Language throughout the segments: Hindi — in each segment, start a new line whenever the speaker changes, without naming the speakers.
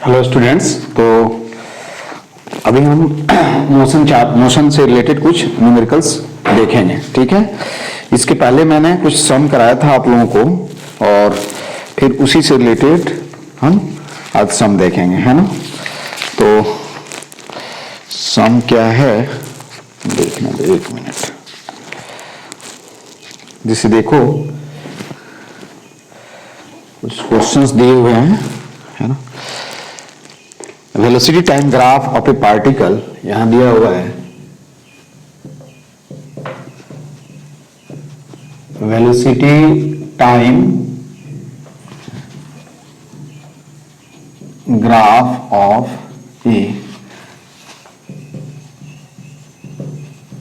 Hello students. तो अभी हम मोशन से रिलेटेड कुछ न्यूमेरिकल्स देखेंगे, ठीक है। इसके पहले मैंने कुछ सम कराया था आप लोगों को और फिर उसी से रिलेटेड हम आज सम देखेंगे, है ना। तो सम क्या है देखना दे, एक मिनट। जिसे देखो कुछ क्वेश्चंस दिए हुए हैं, है ना। Velocity time graph of A particle यहां दिया हुआ है। Velocity time graph of A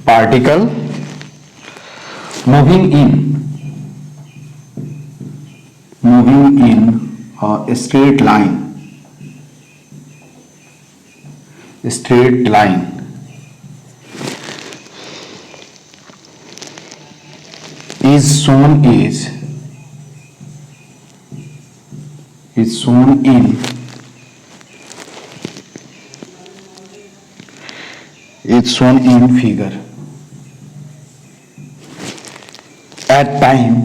particle moving in a straight line is shown in figure at time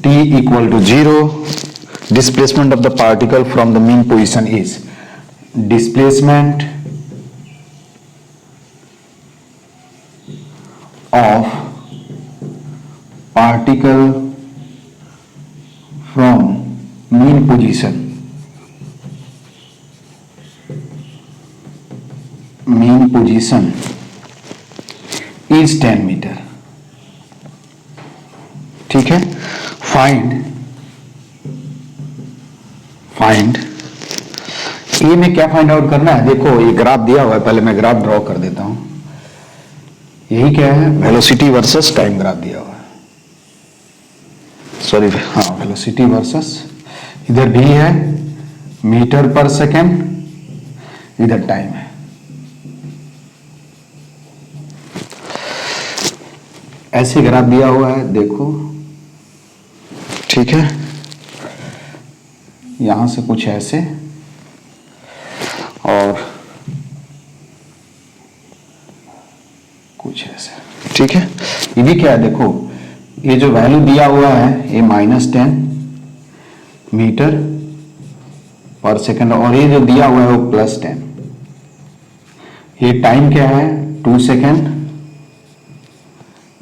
t equal to 0. Displacement of the particle from the mean position is displacement of particle from mean position is 10 metre, ठीक है। फाइंड ए में क्या फाइंड आउट करना है, देखो ये ग्राफ दिया हुआ है, पहले मैं ग्राफ ड्रॉ कर देता हूं। यही क्या है, वेलोसिटी वर्सेस टाइम ग्राफ दिया हुआ है, सॉरी हाँ, वेलोसिटी वर्सेस, इधर भी है मीटर पर सेकेंड, इधर टाइम है। ऐसे ग्राफ दिया हुआ है, देखो, ठीक है। यहां से कुछ ऐसे और कुछ ऐसे, ठीक है। ये भी क्या है, देखो ये जो वैल्यू दिया हुआ है ये -10 मीटर पर सेकंड और ये जो दिया हुआ है वो +10। ये टाइम क्या है 2 second,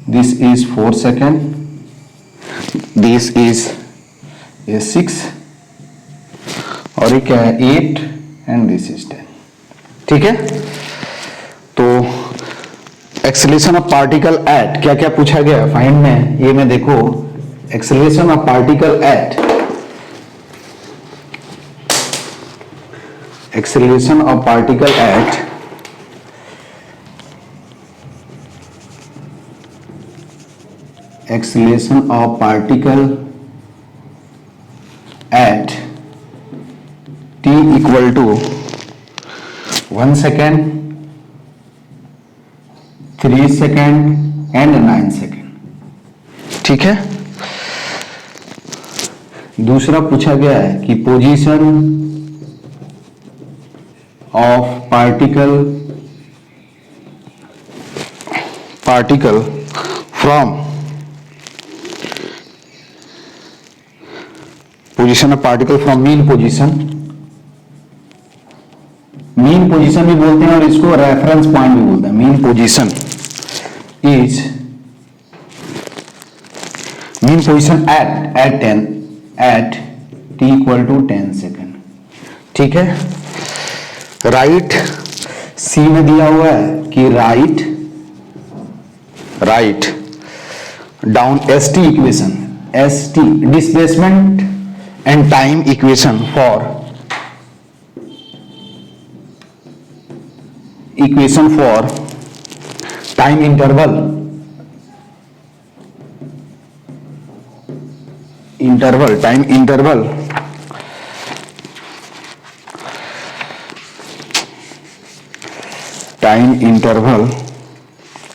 this is 4 second, this is 6 और ये क्या है 8 एंड दिस इज 10, ठीक है। तो एक्सेलरेशन ऑफ पार्टिकल एट क्या क्या पूछा गया फाइंड में, ये में देखो acceleration of particle at t equal to 1 second, 3 second and 9 second, ठीक है। दूसरा पूछा गया है कि position of particle from mean position भी बोलते हैं और इसको रेफरेंस पॉइंट भी बोलते हैं। Mean position at t equal to 10 second, ठीक है। राइट सी में दिया हुआ है कि right down st equation, displacement and time equation for time interval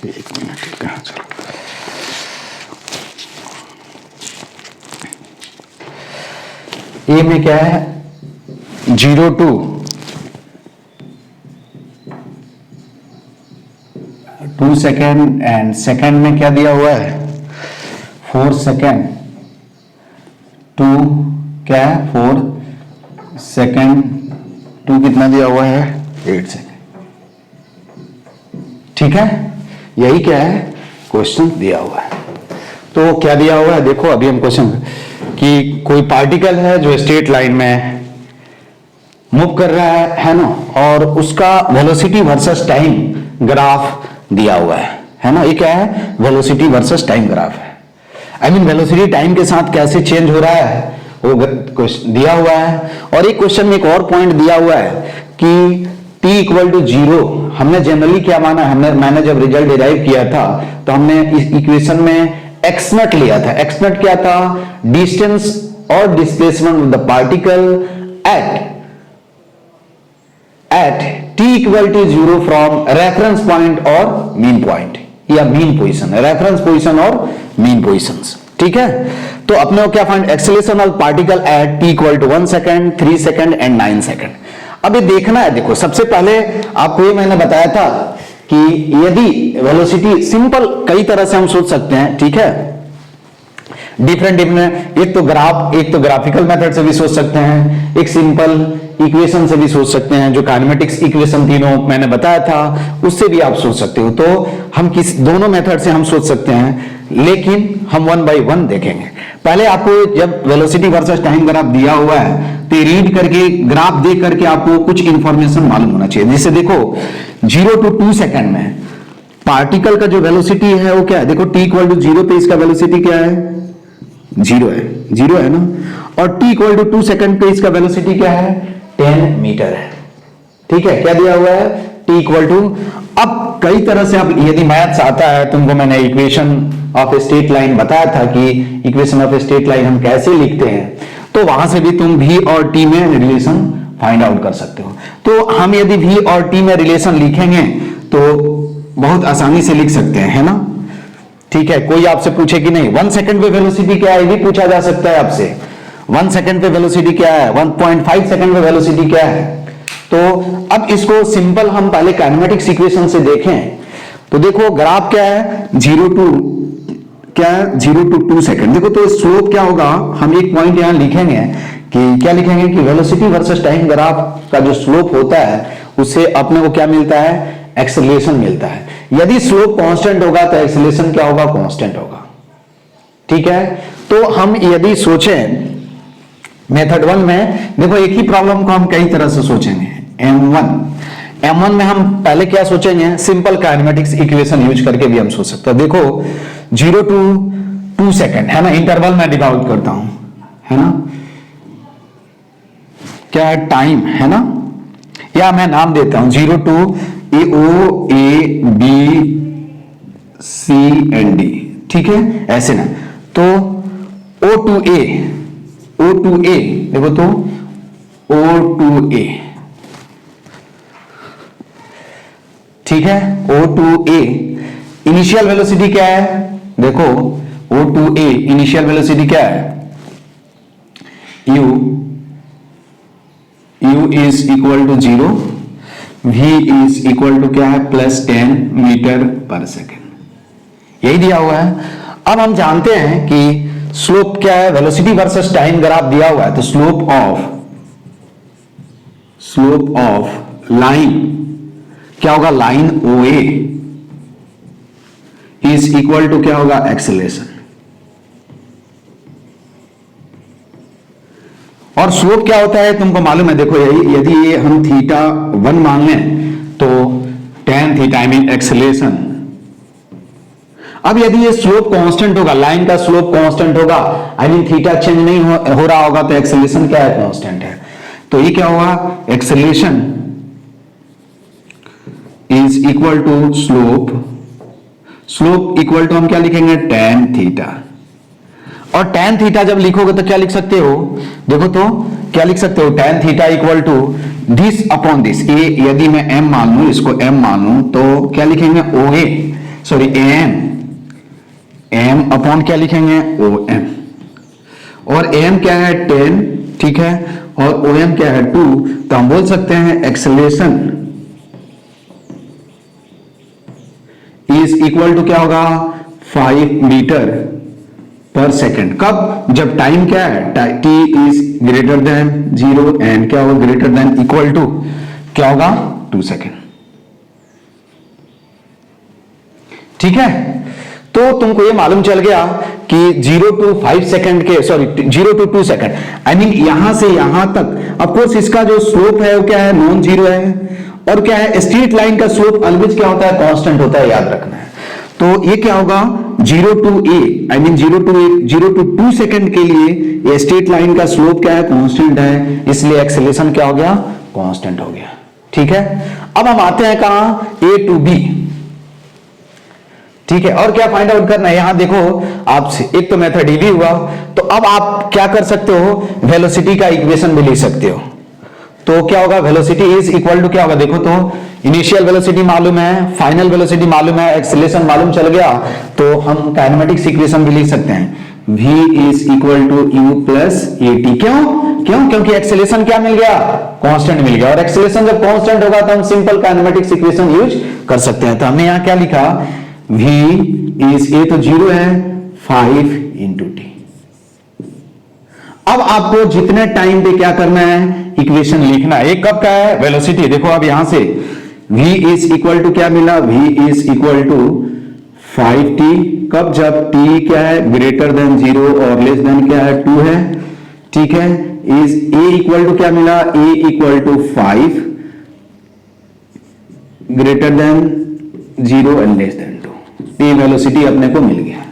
एक मिनट, कहां चलो, ए में क्या है 0 to 2 सेकेंड एंड सेकेंड में क्या दिया हुआ है 4 सेकेंड टू क्या है 4 सेकेंड टू कितना दिया हुआ है 8 सेकेंड। ठीक है, यही क्या है क्वेश्चन दिया हुआ है। तो क्या दिया हुआ है देखो, अभी हम क्वेश्चन कि कोई पार्टिकल है जो स्ट्रेट लाइन में मूव कर रहा है ना, और उसका वेलोसिटी वर्सेस टाइम ग्राफ दिया हुआ है ना। ये क्या है वेलोसिटी वर्सेस टाइम ग्राफ है। आई मीन वेलोसिटी टाइम के साथ कैसे चेंज हो रहा है वो दिया हुआ है। और एक क्वेश्चन में एक और पॉइंट दिया हुआ है कि t इक्वल टू 0 हमने जनरली क्या माना है, मैंने जब रिजल्ट डिराइव किया था तो हमने इस इक्वेशन में x नॉट लिया था। x नॉट क्या था, डिस्टेंस और displacement of the particle at t equal to 0 from reference point और मीन पॉइंट, या मीन पोजीशन, रेफरेंस पोजीशन और मीन पोजीशंस। ठीक है, तो अपने को क्या find, acceleration of particle at t equal to 1 second 3 second and 9 second. अब ये देखना है, देखो सबसे पहले आपको ये मैंने बताया था कि यदि वेलोसिटी सिंपल कई तरह से हम सोच सकते हैं। ठीक है, डिफरेंट एक तो ग्राफिकल मेथड से भी सोच सकते हैं, एक सिंपल इक्वेशन से भी सोच सकते हैं, जो काइनेमेटिक्स इक्वेशन तीनों मैंने बताया था उससे भी आप सोच सकते हो। तो हम दोनों मेथड से हम सोच सकते हैं, लेकिन हम वन बाय वन देखेंगे। पहले आपको जब वेलोसिटी वर्सेस टाइम ग्राफ दिया हुआ है तो रीड करके ग्राफ देख करके आपको कुछ इंफॉर्मेशन मालूम होना चाहिए। जैसे देखो 0 to 2 सेकेंड में पार्टिकल का जो वेलोसिटी है वो क्या है, देखो t इक्वल टू 0 पे इसका वेलोसिटी क्या है 0 है ना, और t इक्वल टू 2 सेकेंड पे इसका वेलोसिटी क्या है 10 मीटर है। ठीक है, क्या दिया हुआ है t इक्वल टू, अब कई तरह से आप यदि मैथ्स आता है, तुमको मैंने इक्वेशन ऑफ स्ट्रेट लाइन बताया था कि इक्वेशन ऑफ स्ट्रेट लाइन हम कैसे लिखते हैं, तो वहां से भी तुम v और t में रिलेशन फाइंड आउट कर सकते हो। तो हम यदि v और t में रिलेशन लिखेंगे तो बहुत आसानी से लिख सकते हैं, है ना। ठीक है, कोई आपसे पूछे कि नहीं 1 सेकंड पे वेलोसिटी क्या है, ये भी पूछा जा सकता है आपसे। 1 सेकंड पे वेलोसिटी क्या है, 1.5 सेकंड पे वेलोसिटी क्या है। तो अब इसको सिंपल हम पहले काइनेमेटिक्स इक्वेशन से देखें तो देखो ग्राफ क्या है 0 to 2 सेकंड। देखो तो स्लोप क्या होगा, हम एक पॉइंट यहां लिखेंगे कि क्या लिखेंगे कि वेलोसिटी वर्सेस टाइम ग्राफ का जो स्लोप होता है उससे अपने को क्या मिलता है, एक्सेलरेशन मिलता है। यदि स्लोप कांस्टेंट होगा तो एक्सेलरेशन क्या होगा, कांस्टेंट होगा। ठीक है, तो हम यदि सोचें मेथड 1 में, देखो एक ही प्रॉब्लम को हम कई तरह से सोचेंगे। M1 में हम पहले क्या सोचेंगे, सिंपल काइनेमेटिक्स इक्वेशन यूज करके भी हम सोच सकते हैं। देखो 0 to 2 सेकेंड है ना, इंटरवल में डिवाइड करता हूं, है ना, क्या है टाइम, है ना, या मैं नाम देता हूं 0 to AOABCND। ठीक है, ऐसे ना, तो O to A देखो तो O to A, ठीक है, O to A initial velocity क्या है, देखो O to A initial velocity क्या है, U is equal to 0, V is equal to क्या है +10 मीटर पर सेकेंड, यही दिया हुआ है। अब हम जानते हैं कि स्लोप क्या है, वेलोसिटी वर्सेस टाइम ग्राफ दिया हुआ है, तो स्लोप ऑफ लाइन क्या होगा, line OA is equal to क्या होगा, एक्सेलरेशन। और स्लोप क्या होता है तुमको मालूम है, देखो यही, यदि ये हम θ1 मान लें तो tan θ आई मीन एक्सेलरेशन। अब यदि ये स्लोप कांस्टेंट होगा, लाइन का स्लोप कांस्टेंट होगा, आई मीन θ चेंज नहीं हो रहा होगा, तो एक्सेलरेशन क्या है, कांस्टेंट है। तो ये क्या होगा, acceleration is equal to slope equal to हम क्या लिखेंगे, tan θ। और tan θ जब लिखोगे तो क्या लिख सकते हो, देखो तो क्या लिख सकते हो, tan θ equal to this upon this, ए यदि मैं m मान लूं, इसको m मान लूं, तो क्या लिखेंगे m अपॉन क्या लिखेंगे OM, और m क्या है tan ठीक है, और OM क्या है 2, तो हम बोल सकते हैं एक्सेलरेशन इज इक्वल टू क्या होगा 5 मीटर पर सेकेंड। कब? जब टाइम क्या है, t is greater than 0 and क्या होगा ग्रेटर देन इक्वल टू क्या होगा 2 सेकेंड। ठीक है, तो तुमको ये मालूम चल गया कि 0 to 5 सेकेंड के, sorry 0 to 2 second, I mean यहां से यहां तक। ऑफ कोर्स इसका जो स्लोप है वो क्या है, नॉन जीरो है, और क्या है, स्ट्रेट लाइन का स्लोप ऑलवेज क्या होता है, कांस्टेंट होता है, याद रखना है। तो ये क्या होगा 0 to a, I mean 0 to 2 second के लिए ये स्ट्रेट लाइन का स्लोप क्या है, कांस्टेंट है, इसलिए एक्सेलरेशन क्या हो गया, कांस्टेंट हो गया। ठीक है, अब हम आते हैं कहां, a to b। ठीक है, और क्या फाइंड आउट करना है, यहां देखो आपसे एक तो मेथड भी हुआ, तो अब आप क्या कर सकते हो, वेलोसिटी का इक्वेशन भी लिख सकते हो। तो क्या होगा, वेलोसिटी इज इक्वल टू क्या होगा, देखो तो इनिशियल वेलोसिटी मालूम है, फाइनल वेलोसिटी मालूम है, एक्सेलरेशन मालूम चल गया, तो हम काइनेमेटिक्स इक्वेशन भी लिख सकते हैं, v is equal to u plus at। क्यों? क्योंकि एक्सेलरेशन क्या मिल गया, कांस्टेंट मिल गया, और एक्सेलरेशन जब कांस्टेंट होगा तो हम सिंपल काइनेमेटिक्स इक्वेशन यूज कर सकते हैं। तो हमने यहां क्या लिखा, v इज a तो 0 है, 5 इंटू टी। अब आपको जितने टाइम पे क्या करना है, इक्वेशन लिखना है। एक कब का है, वेलोसिटी, देखो अब यहां से v इज इक्वल टू क्या मिला, v is equal to 5t, कब, जब t क्या है ग्रेटर देन 0 और लेस देन क्या है 2 है। ठीक है, इज a इक्वल टू क्या मिला, a equal to 5 greater than 0 and less than 2। ये वेलोसिटी अपने को मिल गया।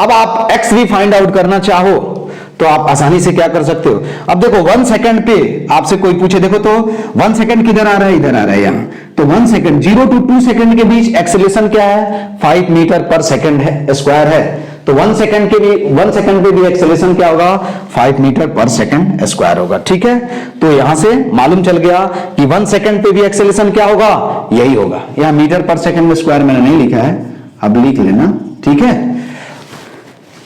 अब आप x भी फाइंड आउट करना चाहो तो आप आसानी से क्या कर सकते हो, अब देखो 1 सेकंड पे आपसे कोई पूछे, देखो तो 1 सेकंड किधर आ रहा है, इधर आ रहा है यहां, तो 1 सेकंड 0 to 2 सेकंड के बीच एक्सेलरेशन क्या है, 5 मीटर पर सेकंड है, स्क्वायर है। तो 1 सेकंड पे भी एक्सेलरेशन क्या होगा, 5 मीटर पर सेकंड स्क्वायर होगा। ठीक है, तो यहां से मालूम चल गया कि 1 सेकंड पे भी एक्सेलरेशन क्या होगा, यही होगा। यहां मीटर पर सेकंड में स्क्वायर मैंने नहीं लिखा है, अब लिख लेना। ठीक है,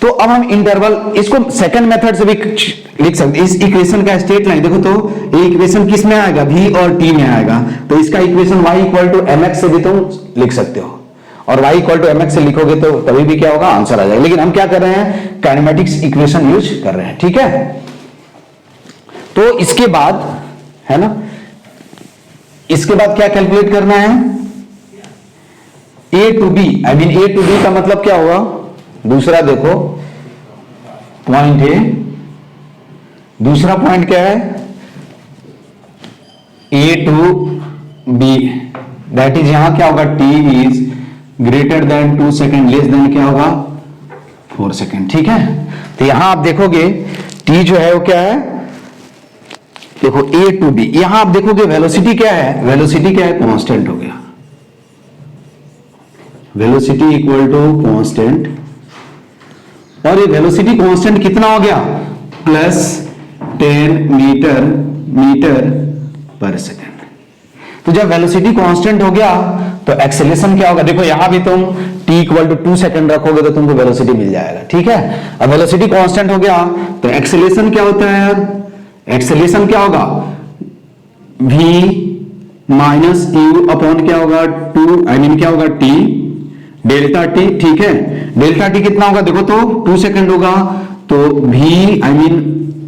तो अब हम इंटरवल इसको सेकंड मेथड से भी लिख सकते हैं। इस इक्वेशन का स्ट्रेट लाइन देखो तो ये इक्वेशन किस में आएगा, v और t में आएगा, तो इसका equation y equal to mx से भी तुम लिख सकते हो, और y इक्वल टू mx से लिखोगे तो तभी भी क्या होगा, आंसर आ जाएगा। लेकिन हम क्या कर रहे हैं, काइनेमेटिक्स इक्वेशन यूज कर रहे हैं। ठीक है, तो इसके बाद है ना, इसके बाद क्या कैलकुलेट करना है, a to b, I mean a to b का मतलब क्या होगा, दूसरा देखो पॉइंट ए, दूसरा पॉइंट क्या है, a to b, that is यहां क्या होगा, t is greater than 2 second, less than क्या होगा 4 सेकेंड। ठीक है, तो यहां आप देखोगे t जो है वो क्या है, देखो a to b, यहां आप देखोगे वेलोसिटी क्या है, वेलोसिटी क्या है, कांस्टेंट हो गया, वेलोसिटी इक्वल टू कांस्टेंट, और ये वेलोसिटी कांस्टेंट कितना हो गया, प्लस 10 मीटर पर सेकेंड। तो जब वेलोसिटी कांस्टेंट हो गया तो एक्सेलरेशन क्या होगा, देखो यहां भी तुम t इक्वल टू 2 सेकेंड रखोगे तो तुमको वेलोसिटी मिल जाएगा। ठीक है, अब वेलोसिटी कांस्टेंट हो गया तो एक्सेलरेशन क्या होता है यार, एक्सेलरेशन क्या होगा, v माइनस u अपॉन क्या होगा 2, आई मीन क्या होगा t डेल्टा टी। ठीक है, डेल्टा टी कितना होगा, देखो तो 2 सेकंड होगा, तो v I mean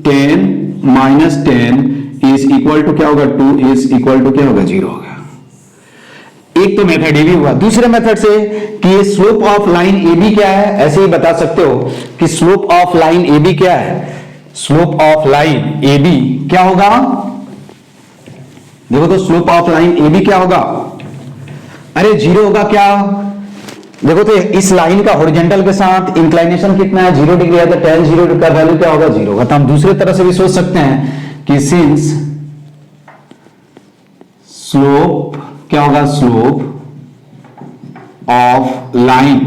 10 minus 10 is equal to क्या होगा, 2 इज इक्वल टू क्या होगा, 0 होगा। एक तो मेथड ये भी हुआ। दूसरे मेथड से कि ये slope of line A B क्या है, ऐसे ही बता सकते हो कि slope of line A B क्या है, slope of line A B क्या होगा, देखो तो slope of line A B क्या होगा, अरे 0 होगा क्या, देखो तो इस लाइन का हॉरिजॉन्टल के साथ इंक्लाइनेशन कितना है, 0 डिग्री है, तो tan 0 का वैल्यू क्या होगा, 0 होगा। तो हम दूसरे तरह से भी सोच सकते हैं कि सिंस स्लोप क्या होगा, slope of line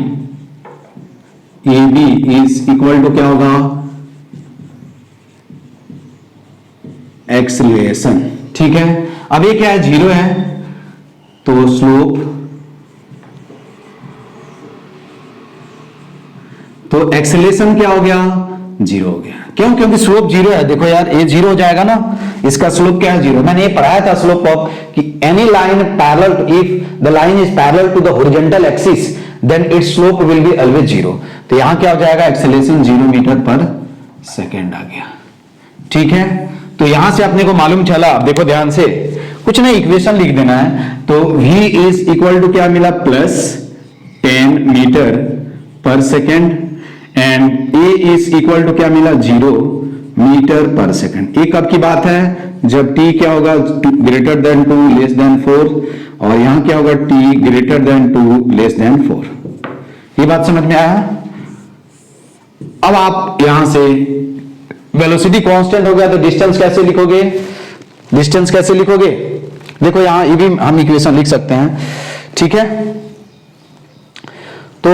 A B is equal to क्या होगा, एक्सेलरेशन। ठीक है, अब ये क्या है, 0 है, तो स्लोप, तो एक्सेलरेशन क्या हो गया, जीरो हो गया। क्यों? क्योंकि स्लोप जीरो है। देखो यार ये जीरो हो जाएगा ना, इसका स्लोप क्या है? जीरो। मैंने ये पढ़ाया था स्लोप ऑफ कि any line parallel, if the line is parallel to the horizontal axis then its slope will be always zero. तो यहां क्या हो जाएगा? एक्सेलरेशन 0 मीटर पर सेकेंड आ गया। ठीक है, तो यहां से अपने को मालूम चला, अब देखो ध्यान से, कुछ नहीं इक्वेशन लिख देना है। तो v इज इक्वल टू क्या मिला? प्लस 10 मीटर पर second and a is equal to क्या मिला? 0 मीटर पर सेकेंड। ये कब की बात है? जब t क्या होगा? ग्रेटर देन 2 लेस देन 4, और यहां क्या होगा? t greater than 2 less than 4। ये बात समझ में आया? अब आप यहां से वेलोसिटी कांस्टेंट हो गया तो डिस्टेंस कैसे लिखोगे? डिस्टेंस कैसे लिखोगे? देखो यहां ये भी हम इक्वेशन लिख सकते हैं। ठीक है, तो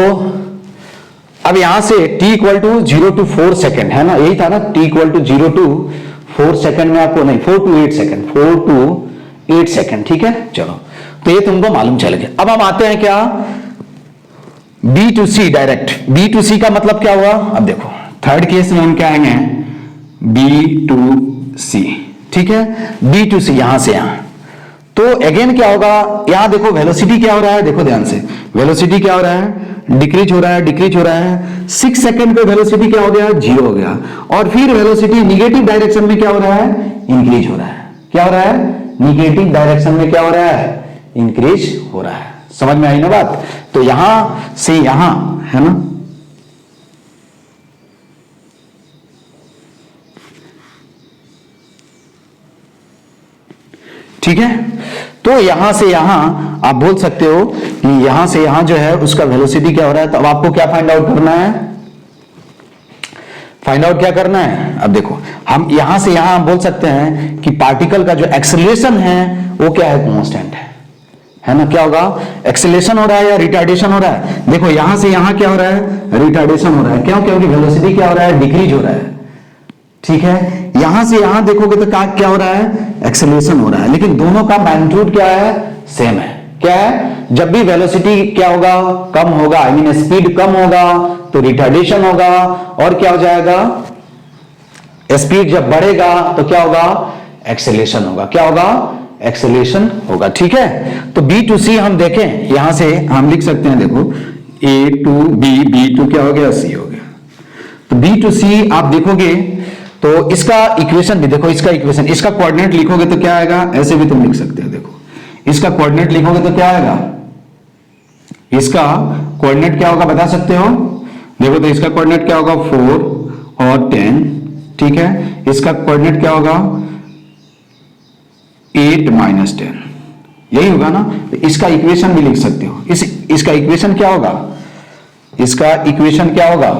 अब यहां से t equal to 0 to 4 second है ना, यही था ना, t equal to 0 to 4 second में आपको नहीं 4 to 8 सेकेंड, 4 to 8 सेकेंड। ठीक है, चलो तो ये तुमको मालूम चल गया। अब हम आते हैं क्या? B to C direct. B to C का मतलब क्या हुआ? अब देखो थर्ड केस में हम क्या आएंगे? B to C। ठीक है, B to C यहां से यहां। तो अगेन क्या होगा? यहां देखो वेलोसिटी क्या हो रहा है, देखो ध्यान से, वेलोसिटी क्या हो रहा है? डिक्रीज हो रहा है, डिक्रीज हो रहा है। 6 सेकंड पे वेलोसिटी क्या हो गया? 0 हो गया। और फिर वेलोसिटी निगेटिव डायरेक्शन में क्या हो रहा है? इंक्रीज हो रहा है। क्या हो रहा है? निगेटिव डायरेक्शन में क्या हो रहा है? इंक्रीज हो रहा है। समझ में आई ना बात? तो यहां से यहां है ना, ठीक है, तो यहां से यहां आप बोल सकते हो कि यहां से यहां जो है उसका वेलोसिटी क्या हो रहा है। तो अब आपको क्या फाइंड आउट करना है? फाइंड आउट क्या करना है? अब देखो हम यहां से यहां बोल सकते हैं कि पार्टिकल का जो एक्सेलरेशन है वो क्या है? कांस्टेंट है ना। क्या होगा? एक्सेलरेशन हो रहा है या रिटार्डेशन हो रहा है? देखो यहां से यहां क्या हो रहा है? रिटार्डेशन हो रहा है। क्यों? क्योंकि वेलोसिटी क्या हो रहा है? डिक्रीज हो रहा है। ठीक है, यहां से यहां देखोगे तो क्या हो रहा है? एक्सेलरेशन हो रहा है, लेकिन दोनों का मैग्नीट्यूड क्या है? सेम है। क्या है? जब भी वेलोसिटी क्या होगा? कम होगा, आई मीन स्पीड कम होगा तो रिटार्डेशन होगा, और क्या हो जाएगा? स्पीड जब बढ़ेगा तो क्या होगा? एक्सेलरेशन होगा। क्या होगा? एक्सेलरेशन होगा। ठीक है, तो B to C हम देखें, यहां से हम लिख सकते हैं, देखो A to B, B to क्या हो गया? C हो गया। तो B to C आप देखोगे तो इसका इक्वेशन भी देखो, इसका इक्वेशन, इसका कोऑर्डिनेट लिखोगे तो क्या आएगा? ऐसे भी तुम लिख सकते हो। देखो इसका कोऑर्डिनेट लिखोगे तो क्या आएगा? इसका कोऑर्डिनेट क्या होगा बता सकते हो? देखो तो इसका कोऑर्डिनेट क्या होगा? 4 और 10। ठीक है, इसका कोऑर्डिनेट क्या होगा? 8 - 10, यही होगा ना। तो इसका इक्वेशन भी लिख सकते हो। इसका इक्वेशन क्या होगा? इसका इक्वेशन क्या होगा?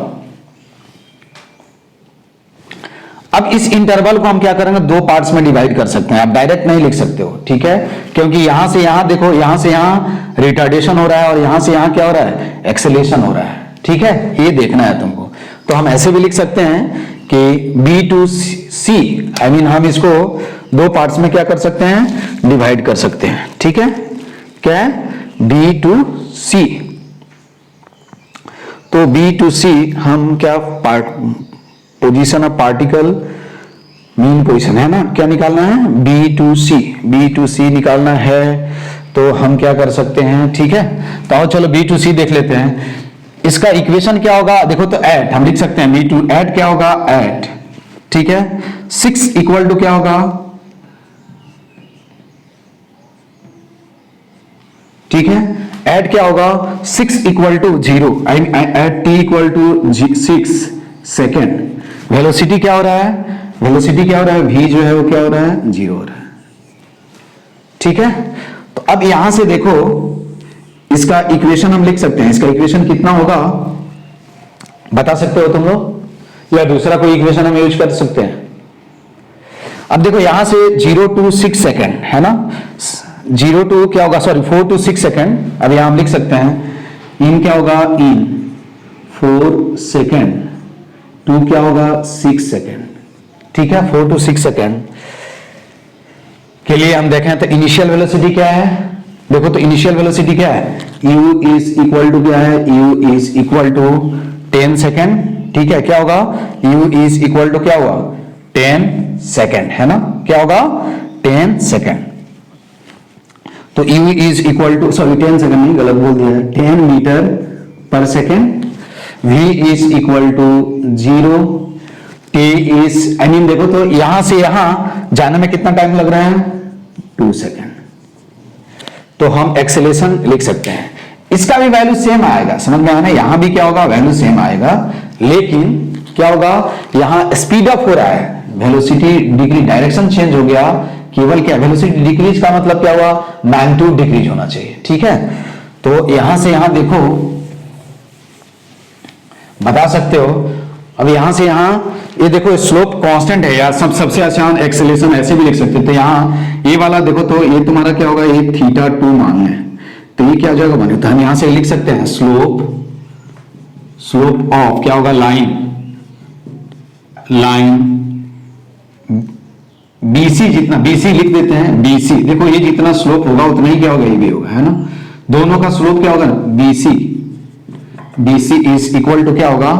अब इस इंटरवल को हम क्या करेंगे? 2 पार्ट्स में डिवाइड कर सकते हैं। आप डायरेक्ट नहीं लिख सकते हो। ठीक है, क्योंकि यहां से यहां देखो, यहां से यहां रिटार्डेशन हो रहा है और यहां से यहां क्या हो रहा है? एक्सेलरेशन हो रहा है। ठीक है, ये देखना है तुमको। तो हम ऐसे भी लिख सकते हैं कि B to C, I mean हम इसको 2 पार्ट्स में क्या कर सकते हैं? डिवाइड कर सकते हैं। ठीक है, क्या है? B to C। तो B to C हम क्या position of particle, mean position है ना, क्या निकालना है? B to C, B to C निकालना है। तो हम क्या कर सकते हैं? ठीक है, तो आओ चलो B to C देख लेते हैं। इसका इक्वेशन क्या होगा? देखो तो एट हम लिख सकते हैं। B to एट क्या होगा? एट। ठीक है, 6 इक्वल टू क्या होगा? ठीक है, एट क्या होगा? 6 equal to 0, at t equal to 6 second. Velocity क्या हो रहा है? वेलोसिटी क्या हो रहा है? v जो है वो क्या हो रहा है? 0 हो रहा है। ठीक है, तो अब यहां से देखो इसका इक्वेशन हम लिख सकते हैं। इसका इक्वेशन कितना होगा बता सकते हो तुम लोग, या दूसरा कोई इक्वेशन हम यूज कर सकते हैं? अब देखो यहां से 0 to 6 सेकेंड है ना, 0 to क्या होगा? Sorry 4 to 6 second. अब यहां हम लिख सकते हैं इन क्या होगा? इन 4 सेकेंड टू क्या होगा? 6 सेकेंड। ठीक है, 4 to 6 सेकेंड के लिए हम देखें तो इनिशियल वेलोसिटी क्या है? देखो तो इनिशियल वेलोसिटी क्या है? u इज इक्वल टू क्या है? u is equal to 10 second ठीक है, क्या होगा, u इज इक्वल टू क्या होगा 10 सेकेंड, है ना, क्या होगा 10 सेकेंड। तो u is equal to, sorry 10 second नहीं, गलत बोल दिया है, 10 मीटर पर second. v is equal to 0, t is, I mean देखो तो यहां से यहां जाने में कितना टाइम लग रहा है, 2 सेकेंड। तो हम एक्सेलेरेशन लिख सकते हैं, इसका भी वैल्यू सेम आएगा, समझ में आया ना, यहां भी क्या होगा, वैल्यू सेम आएगा, लेकिन क्या होगा, यहां स्पीड अप हो रहा है, वेलोसिटी डिक्रीज, डायरेक्शन चेंज हो गया, केवल क्या, वेलोसिटी डिक्रीज का मतलब क्या हुआ, मैग्नीट्यूड डिक्रीज होना चाहिए, ठीक है। तो यहां से यहां देखो, बता सकते हो, अब यहां से यहां ये देखो स्लोप कांस्टेंट है यार, सबसे आसान एक्सेलरेशन ऐसे भी लिख सकते हैं। तो यहां ये वाला देखो, तो ये तुम्हारा क्या होगा, ये θ2 मान है, तो ये क्या हो जाएगा बने, तो हम यहां से लिख सकते हैं स्लोप ऑफ क्या होगा, लाइन BC, जितना BC लिख देते हैं, BC देखो ये जितना स्लोप होगा उतना ही क्या होगा, ये भी होगा, है ना, दोनों का स्लोप क्या होगा, BC इज इक्वल टू क्या होगा,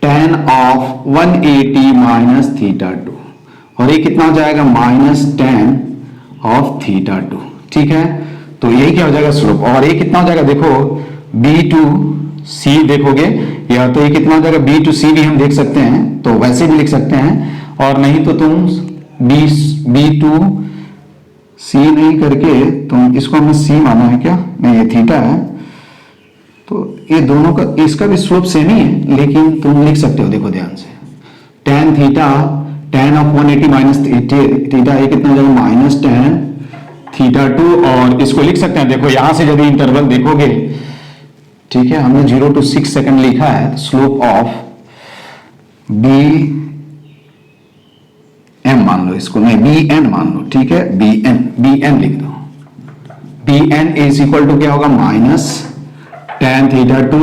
tan ऑफ 180 माइनस θ2, और ये कितना हो जाएगा, माइनस tan ऑफ θ2, ठीक है। तो यही क्या हो जाएगा स्लोप, और ये कितना हो जाएगा, देखो B2C देखोगे, या तो ये कितना हो जाएगा, B2C भी हम देख सकते हैं, तो वैसे भी लिख सकते हैं, और नहीं तो तुम B2C नहीं करके तुम इसको हमें C माना है क्या, नहीं ये थीटा है, तो ये दोनों का, इसका भी स्लोप सेम ही है, लेकिन तुम लिख सकते हो, देखो ध्यान से, tan theta, tan of 180 minus theta, ये कितना हो जाएगा, माइनस tan θ2, और इसको लिख सकते हैं, देखो यहां से यदि इंटरवल देखोगे, ठीक है, हमने 0 to 6 सेकंड लिखा है, स्लोप ऑफ BM मान लो इसको, नहीं BN मान लो, ठीक है, BN लिख दो, BN इज इक्वल टू क्या होगा, माइनस tan θ2,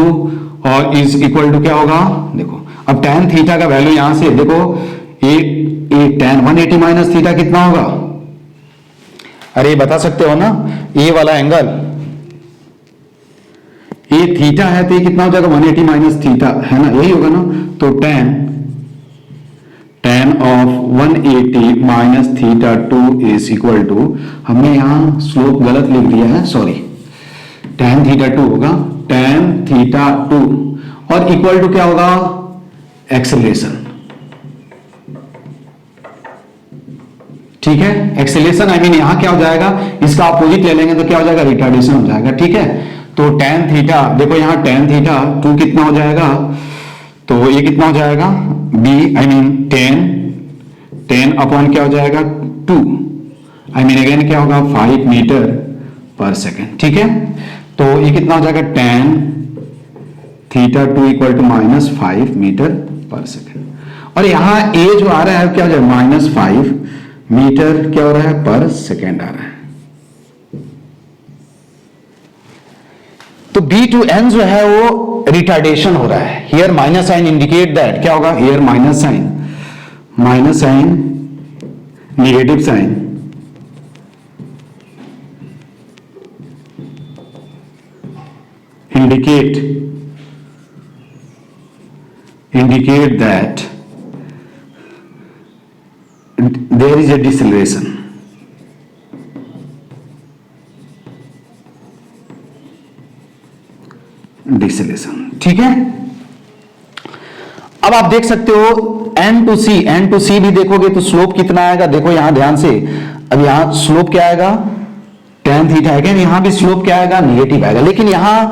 और इज इक्वल टू क्या होगा, देखो अब tan थीटा का वैल्यू यहां से देखो, ये tan 180 माइनस थीटा कितना होगा, अरे बता सकते हो ना, ये वाला एंगल, ये थीटा है, तो ये कितना हो जाएगा, 180 माइनस थीटा, है ना, यही होगा ना, तो tan of 180 minus θ2 is equal to, हमने यहां स्लोप गलत लिख दिया है, सॉरी, tan θ2 होगा, tan θ2, और इक्वल टू क्या होगा, एक्सेलरेशन, ठीक है, एक्सेलरेशन, आई मीन यहां क्या हो जाएगा, इसका अपोजिट ले लेंगे तो क्या हो जाएगा, रिटार्डेशन हो जाएगा, ठीक है। तो tan थीटा देखो, यहां tan θ2 कितना हो जाएगा, तो ये कितना हो जाएगा, आई मीन tan अपॉन क्या हो जाएगा, 2, आई मीन अगेन क्या होगा, 5 मीटर पर सेकेंड, ठीक है। तो ये कितना हो जाएगा, tan θ2 equal to minus 5 metre पर सेकेंड, और यहां a जो आ रहा है क्या हो जाएगा, माइनस 5 मीटर क्या हो रहा है, पर सेकेंड आ रहा है। तो B2N जो है वो रिटार्डेशन हो रहा है, here minus sign indicate that, क्या होगा, here minus sign negative sign indicate that there is a deceleration, ठीक है। अब आप देख सकते हो N to C भी देखोगे तो स्लोप कितना आएगा, देखो यहां ध्यान से, अब यहां स्लोप क्या आएगा, tan थीटा है, यहां भी स्लोप क्या आएगा, निगेटिव आएगा, लेकिन यहां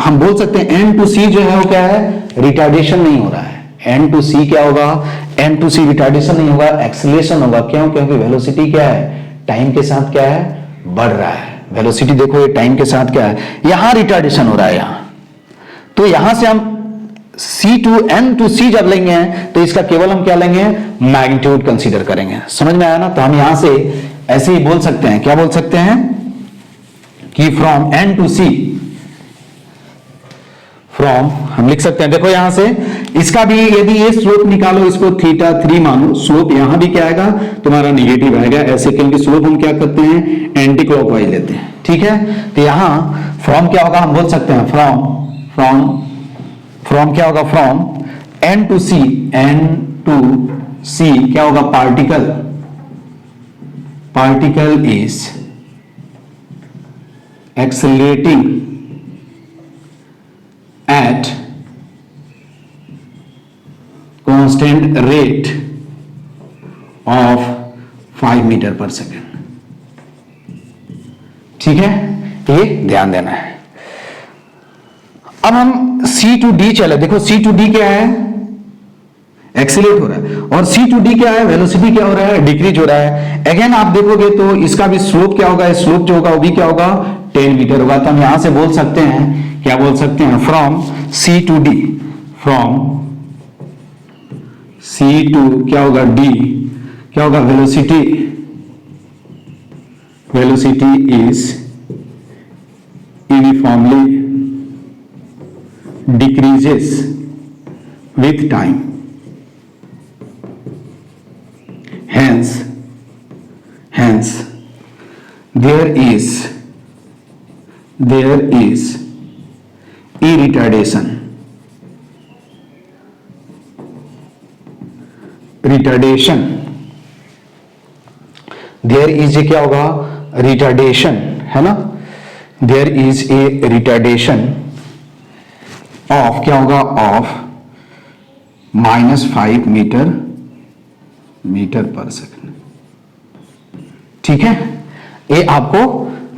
हम बोल सकते हैं N to C जो है वो क्या है, रिटार्डेशन नहीं हो रहा है, N to C क्या होगा, N to C रिटार्डेशन नहीं होगा, एक्सेलरेशन होगा, क्यों, क्योंकि वेलोसिटी क्या है, टाइम के साथ क्या है, बढ़ रहा है, वेलोसिटी देखो ये टाइम के साथ क्या है, यहां रिटार्डेशन हो रहा है यहां। तो यहां से हम C to N to C जब लेंगे तो इसका केवल हम क्या लेंगे, मैग्नीट्यूड कंसीडर करेंगे, समझ में आया ना। तो हम यहां से ऐसे ही बोल सकते हैं, क्या बोल सकते हैं कि from N to C, from हम लिख सकते हैं, देखो यहां से इसका भी यदि ये स्लोप निकालो, इसको θ3 मानो, स्लोप यहां भी क्या आएगा, तुम्हारा निगेटिव आएगा, ऐसे क्योंकि स्लोप हम क्या करते हैं, एंटी क्लॉकवाइज लेते हैं, ठीक है। तो यहां फ्रॉम क्या होगा, हम बोल सकते हैं फ्रॉम फ्रॉम क्या होगा, from N to C, N to C क्या होगा, particle is accelerating at constant rate of 5 metre पर सेकेंड। ठीक है, ये ध्यान देना है। अब हम C टू D चले, देखो C टू D क्या है, एक्सीलेट हो रहा है, और C टू D क्या है, वेलोसिटी क्या हो रहा है, डिक्रीज हो रहा है। अगेन आप देखोगे तो इसका भी स्लोप क्या होगा, स्लोप जो होगा वो भी क्या होगा, 10 मीटर होगा। तो हम यहां से बोल सकते हैं, क्या बोल सकते हैं, from C to D, from C to क्या होगा D, क्या होगा, velocity is uniformly decreases with time, hence there is a retardation there is a क्या होगा, रिटार्डेशन, है ना, there is a retardation of क्या होगा, ऑफ -5 मीटर पर सेकेंड। ठीक है, ये आपको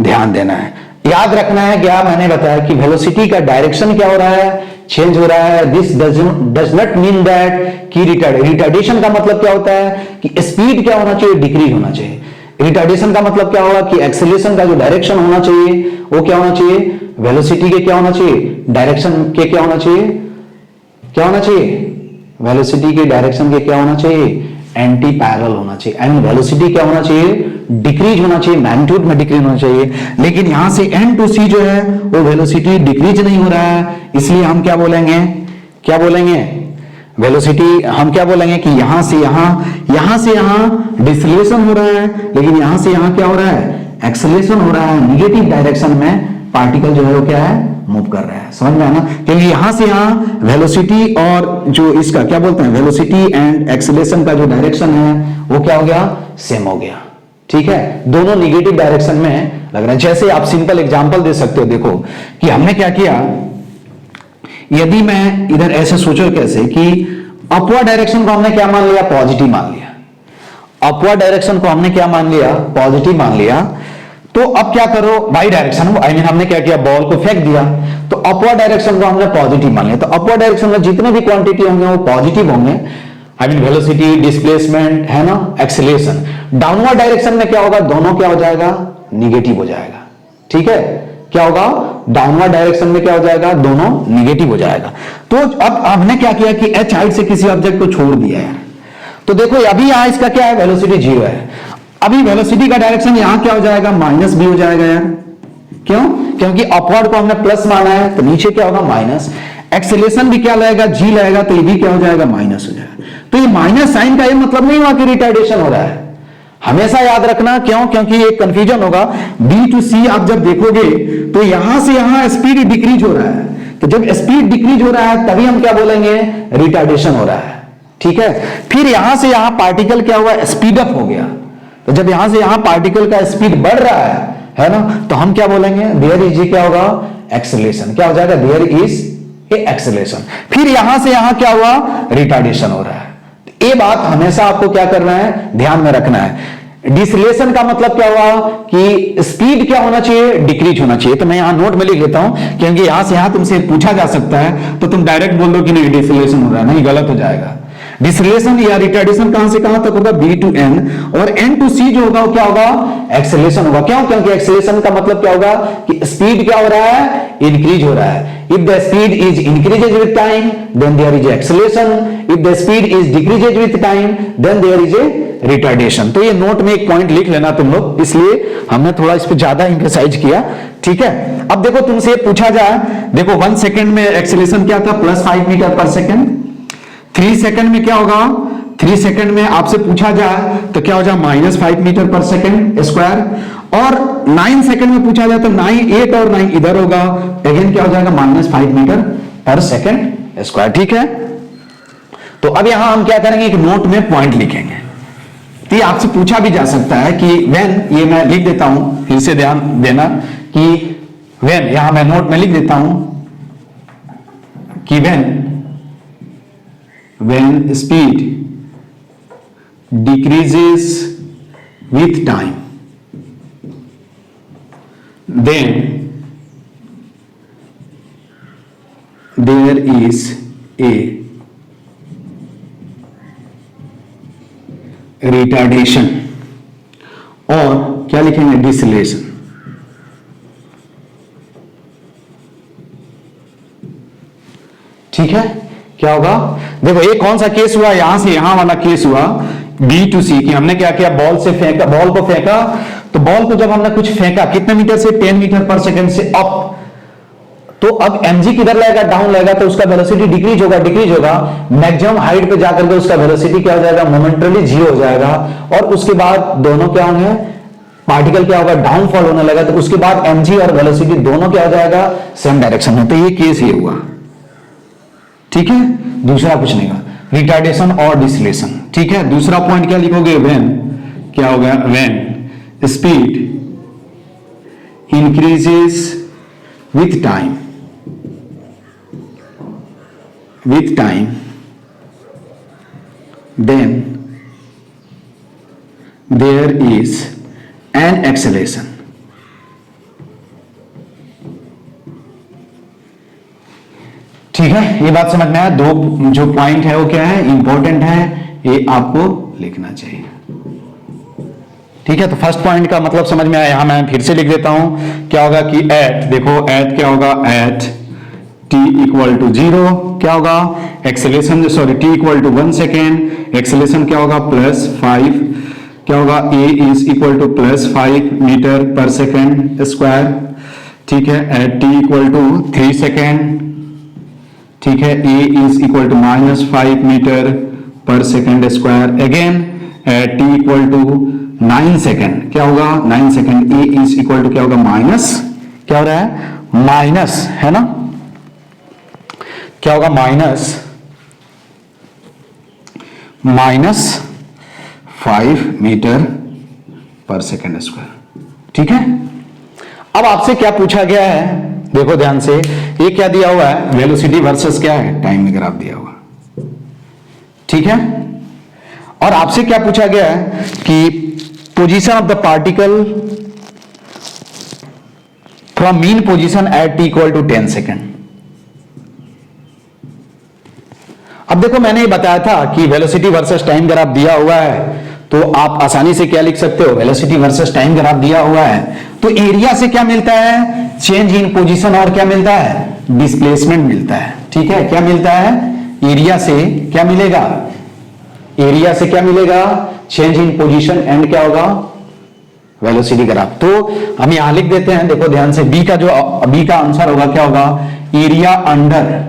ध्यान देना है, याद रखना है। क्या मैंने बताया कि वेलोसिटी का डायरेक्शन क्या हो रहा है, चेंज हो रहा है। This does not mean that कि रिटार्डेशन का मतलब क्या होता है कि स्पीड क्या होना चाहिए, डिक्रीज होना चाहिए। रिटार्डेशन का मतलब क्या होगा कि एक्सेलरेशन का जो डायरेक्शन होना चाहिए वो क्या होना चाहिए, वेलोसिटी के क्या होना चाहिए, डायरेक्शन के क्या होना चाहिए, क्या होना चाहिए, वेलोसिटी के डायरेक्शन के क्या होना चाहिए, एंटी पैरेलल होना चाहिए। एंड वेलोसिटी क्या होना चाहिए, डिक्रीज होना चाहिए, मैग्नीट्यूड में डिक्रीज होना चाहिए। लेकिन यहां से एन टू सी जो है वो वेलोसिटी डिक्रीज नहीं हो रहा है, इसलिए हम क्या बोलेंगे, वेलोसिटी हम क्या बोलेंगे कि यहां से यहां डिसलेशन हो रहा है, लेकिन यहां से यहां क्या हो रहा है, एक्सेलरेशन हो रहा है। निगेटिव डायरेक्शन में पार्टिकल जो है वो क्या है, मूव कर रहा है। समझ में आना, क्योंकि यहां से यहां वेलोसिटी और जो इसका क्या बोलते हैं, वेलोसिटी एंड एक्सेलरेशन का जो डायरेक्शन है वो क्या हो गया, सेम हो गया। ठीक है, दोनों निगेटिव डायरेक्शन में लग रहे हैं। जैसे आप सिंपल एग्जांपल दे सकते हो, देखो कि हमने क्या किया, यदि मैं इधर ऐसे सोचो कैसे कि अपवर्ड डायरेक्शन को हमने क्या मान लिया, पॉजिटिव मान लिया। अपवर्ड डायरेक्शन को हमने क्या मान लिया, पॉजिटिव मान लिया। तो अब क्या करो, बाई डायरेक्शन हमने क्या किया, बॉल को फेंक दिया, तो अपवर्ड डायरेक्शन को हमने पॉजिटिव मान लिया। तो अपवर्ड डायरेक्शन में जितने भी क्वांटिटी होंगे वो पॉजिटिव होंगे, वेलोसिटी, डिस्प्लेसमेंट, है ना, एक्सेलरेशन। डाउनवर्ड डायरेक्शन में क्या होगा, दोनों क्या हो जाएगा, निगेटिव हो जाएगा। ठीक है, क्या होगा, डाउनवर्ड डायरेक्शन में क्या हो जाएगा, दोनों निगेटिव हो जाएगा। तो अब हमने क्या किया कि एच हाइट से किसी ऑब्जेक्ट को छोड़ दिया है, तो देखो अभी यहां इसका क्या है, वेलोसिटी 0 है। अभी वेलोसिटी का डायरेक्शन यहां क्या हो जाएगा, माइनस भी हो जाएगा यार। क्यों, क्योंकि अपवर्ड को हमने प्लस माना है, तो नीचे क्या होगा, माइनस। एक्सेलरेशन भी क्या लगेगा, जी लगेगा, तो ये भी क्या हो जाएगा, माइनस हो जाएगा। तो ये माइनस साइन का ये मतलब नहीं हुआ कि रिटार्डेशन हो रहा है, हमेशा याद रखना। क्यों, क्योंकि एक कंफ्यूजन होगा। बी टू सी आप जब देखोगे तो यहां से यहां स्पीड डिक्रीज हो रहा है, तो जब स्पीड डिक्रीज हो रहा है तभी हम क्या बोलेंगे, रिटार्डेशन हो रहा है। ठीक है, फिर यहां से यहां पार्टिकल क्या हुआ, स्पीड अप हो गया। तो जब यहां से यहां पार्टिकल का स्पीड बढ़ रहा है ना, तो हम क्या बोलेंगे, देयर इज क्या होगा, एक्सेलरेशन। क्या हो जाएगा, देयर इज ए एक्सेलरेशन। फिर यहां से यहां क्या हुआ, रिटार्डेशन हो रहा है। ये बात हमेशा आपको क्या करना है, ध्यान में रखना है। डिसलेशन का मतलब क्या हुआ कि स्पीड क्या होना चाहिए, डिक्रीज होना चाहिए। तो मैं यहां नोट में लिख लेता हूं, क्योंकि यहां से यहां तुमसे पूछा जा सकता है, तो तुम डायरेक्ट बोल दो कि नहीं डिसलेशन हो रहा है, नहीं, गलत हो जाएगा। डिसलेशन या रिटार्डेशन कहां से कहां तक होगा, बी टू एन, और एन टू सी जो होगा वो क्या होगा, एक्सेलरेशन होगा। क्यों, क्योंकि एक्सेलरेशन का मतलब क्या होगा कि स्पीड क्या हो रहा है, इंक्रीज हो रहा है। If the speed is increases with time then there is acceleration, if the speed is decreases with time then there is a retardation. तो ये नोट में एक पॉइंट लिख लेना तुम लोग, इसलिए हमने थोड़ा इस पे ज्यादा एम्फसाइज किया। ठीक है, अब देखो तुमसे पूछा जाए, देखो 1 सेकंड में एक्सेलरेशन क्या था, +5 मीटर पर सेकंड। 3 सेकंड में क्या होगा, 3 सेकंड में आपसे पूछा जाए तो क्या हो जाए, -5 मीटर पर सेकंड स्क्वायर। और 9 सेकंड में पूछा जाए तो 8 और 9 इधर होगा, अगेन क्या हो जाएगा, -5 मीटर पर सेकंड
स्क्वायर। ठीक है, तो अब यहां हम क्या करेंगे, एक नोट में पॉइंट लिखेंगे। तो ये आपसे पूछा भी जा सकता है कि व्हेन, ये मैं लिख देता हूं, फिर से ध्यान देना कि व्हेन, यहां मैं नोट में लिख देता हूं कि when speed decreases with time then there is a retardation, और क्या लिखेंगे, डिसलेशन। ठीक है, क्या होगा, देखो ये कौन सा केस हुआ, यहां से यहां वाला केस हुआ B to C कि हमने क्या किया, बॉल से फेंका, बॉल को फेंका, तो बॉल को जब हमने कुछ फेंका कितने मीटर से, 10 मीटर पर सेकंड से अप, तो अब mg किधर लगेगा, डाउन लगेगा, तो उसका वेलोसिटी डिक्रीज होगा, मैक्सिमम हाइट पे जाकर के उसका वेलोसिटी क्या हो जाएगा, मोमेंटरली 0 हो जाएगा, और उसके बाद दोनों क्या होंगे, पार्टिकल क्या होगा, डाउनफॉल होने लगा, तो उसके बाद mg और वेलोसिटी दोनों क्या हो जाएगा, सेम डायरेक्शन में। तो ये केस ये हुआ। ठीक है, दूसरा कुछ नहीं हुआ, रिटार्डेशन और डिसलेशन। ठीक है, दूसरा पॉइंट क्या लिखोगे, व्हेन, क्या हो गया, when speed increases with time then there is an acceleration। ठीक है, ये बात समझ में आया। दो जो पॉइंट है वो क्या है, इंपॉर्टेंट है, ये आपको लिखना चाहिए। ठीक है, तो फर्स्ट पॉइंट का मतलब समझ में आया। यहां मैं फिर से लिख देता हूं, क्या होगा कि एट, देखो एट क्या होगा, एट t इक्वल टू 0 क्या होगा, acceleration, sorry t equal to 1 second, acceleration क्या होगा, +5, क्या होगा, a is equal to +5 metre पर सेकेंड स्क्वायर। ठीक है, at t equal to 3 second, ठीक है, a is equal to -5 metre पर second square. Again at t equal to 9 second, क्या होगा, 9 second, a is equal to क्या होगा, माइनस, क्या हो रहा है, माइनस, है ना, क्या होगा, -5 मीटर पर सेकेंड स्क्वायर। ठीक है, अब आपसे क्या पूछा गया है, देखो ध्यान से, ये क्या दिया हुआ है, वेलोसिटी वर्सेस क्या है, टाइम ग्राफ दिया हुआ। ठीक है, और आपसे क्या पूछा गया है कि position of the particle from mean position at t equal to 10 second. अब देखो मैंने ये बताया था कि वेलोसिटी वर्सेस टाइम ग्राफ दिया हुआ है, तो आप आसानी से क्या लिख सकते हो, वेलोसिटी वर्सेस टाइम ग्राफ दिया हुआ है, तो एरिया से क्या मिलता है, चेंज इन पोजीशन, और क्या मिलता है, डिस्प्लेसमेंट मिलता है। ठीक है, क्या मिलता है, एरिया से क्या मिलेगा, एरिया से क्या मिलेगा, चेंज इन पोजीशन, एंड क्या होगा, वेलोसिटी ग्राफ। तो हम यहां लिख देते हैं, देखो ध्यान से, बी का आंसर होगा, क्या होगा, area under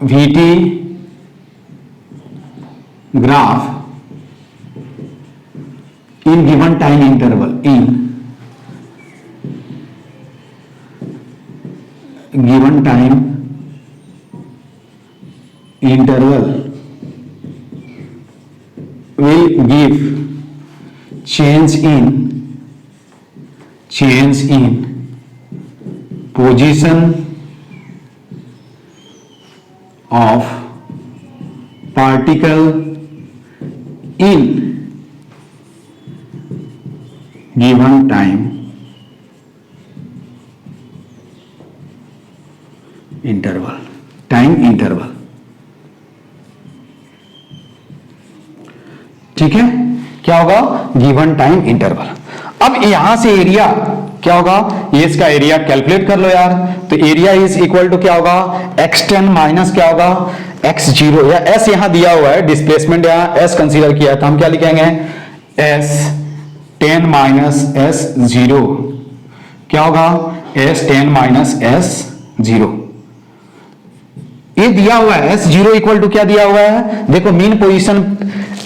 VT graph in given time interval, in given time interval will give change in position of particle in given time interval, ठीक है, क्या होगा, गिवन टाइम इंटरवल। अब यहां से एरिया क्या होगा, ये इसका एरिया कैलकुलेट कर लो यार, तो एरिया इज इक्वल टू क्या होगा, x10 माइनस क्या होगा, x0, या s यहां दिया हुआ है, डिस्प्लेसमेंट यहां s कंसीडर किया है, तो हम क्या लिखेंगे, s10 माइनस s0, क्या होगा, s10 माइनस s0, ये दिया हुआ है, s0 इक्वल टू क्या दिया हुआ है, देखो mean position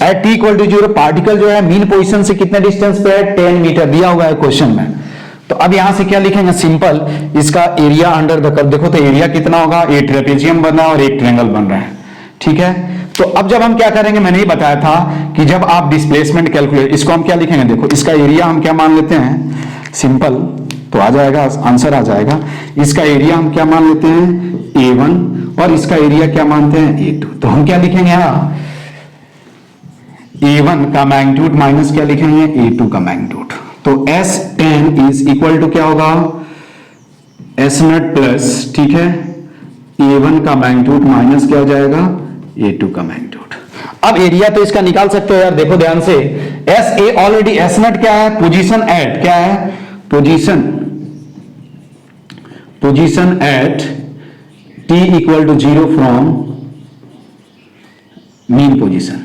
at t equal to 0, particle जो है मीन पोजीशन से कितने डिस्टेंस पे है, 10 मीटर दिया हुआ है क्वेश्चन में। तो अब यहां से क्या लिखेंगे, सिंपल इसका एरिया अंडर द कर्व। देखो तो एरिया कितना होगा, एक ट्रेपेजियम बन रहा है और एक ट्रायंगल बन रहा है, ठीक है। तो अब जब हम क्या करेंगे, मैंने ही बताया था कि जब आप डिस्प्लेसमेंट कैलकुलेट, इसको हम क्या लिखेंगे, देखो इसका एरिया हम क्या मान लेते हैं, सिंपल तो आ जाएगा, आंसर आ जाएगा। इसका एरिया हम क्या मान लेते हैं, A1, और इसका एरिया क्या मानते हैं, A2। तो हम क्या लिखेंगे यहाँ, A1 का मैग्नीट्यूड माइनस क्या लिखेंगे, A2 का मैग्नीट्यूड। तो S10 इज इक्वल टू क्या होगा, S नट प्लस, ठीक है, A1 का मैग्नीट्यूड माइनस क्या हो जाएगा, A2 का मैग्नीट्यूड। अब एरिया तो इसका निकाल सकते हो यार, देखो ध्यान से, S a already, S naught क्या है, पोजीशन एट, क्या है, position at t equal to 0 from mean position.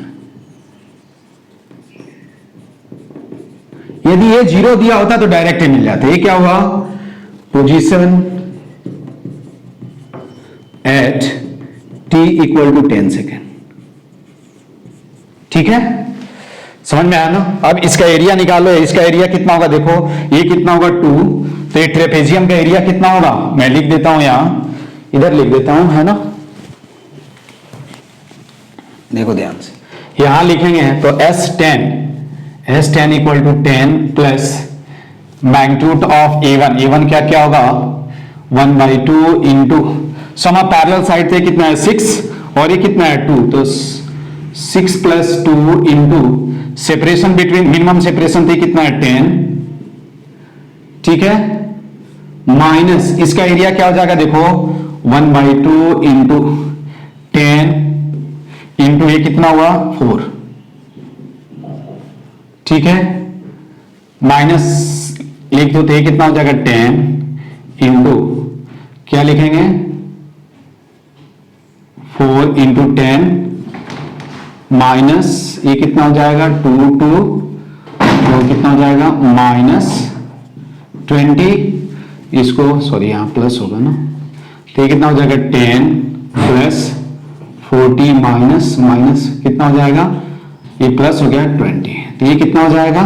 यदि ये 0 दिया होता तो डायरेक्ट ही मिल जाता। ये क्या हुआ, position at t equal to 10 second, ठीक है, समझ में आया ना। अब इसका एरिया निकालो, इसका एरिया कितना होगा, देखो ये कितना होगा 2, तो ये ट्रेपेजियम का एरिया कितना होगा, मैं लिख देता हूं यहां, इधर लिख देता हूं, है ना, देखो ध्यान से यहां लिखेंगे तो S10 equal to 10 plus magnitude of A1 क्या क्या होगा, 1/2 into sum of parallel side से कितना है 6 और ये कितना है 2, तो 6 + 2 into separation between, minimum separation थी कितना है 10, ठीक है, माइनस इसका एरिया क्या हो जाएगा, देखो 1/2 इंटू 10 इंटू ये कितना हुआ 4, ठीक है, माइनस लिख दो तो ये कितना हो जाएगा 10 इंटू क्या लिखेंगे 4 इंटू 10 माइनस ये कितना हो जाएगा 2 तो कितना हो जाएगा -20, इसको सॉरी यहां प्लस होगा ना, तो ये कितना हो जाएगा 10 प्लस 40 माइनस कितना हो जाएगा, ये प्लस हो गया 20, तो ये कितना हो जाएगा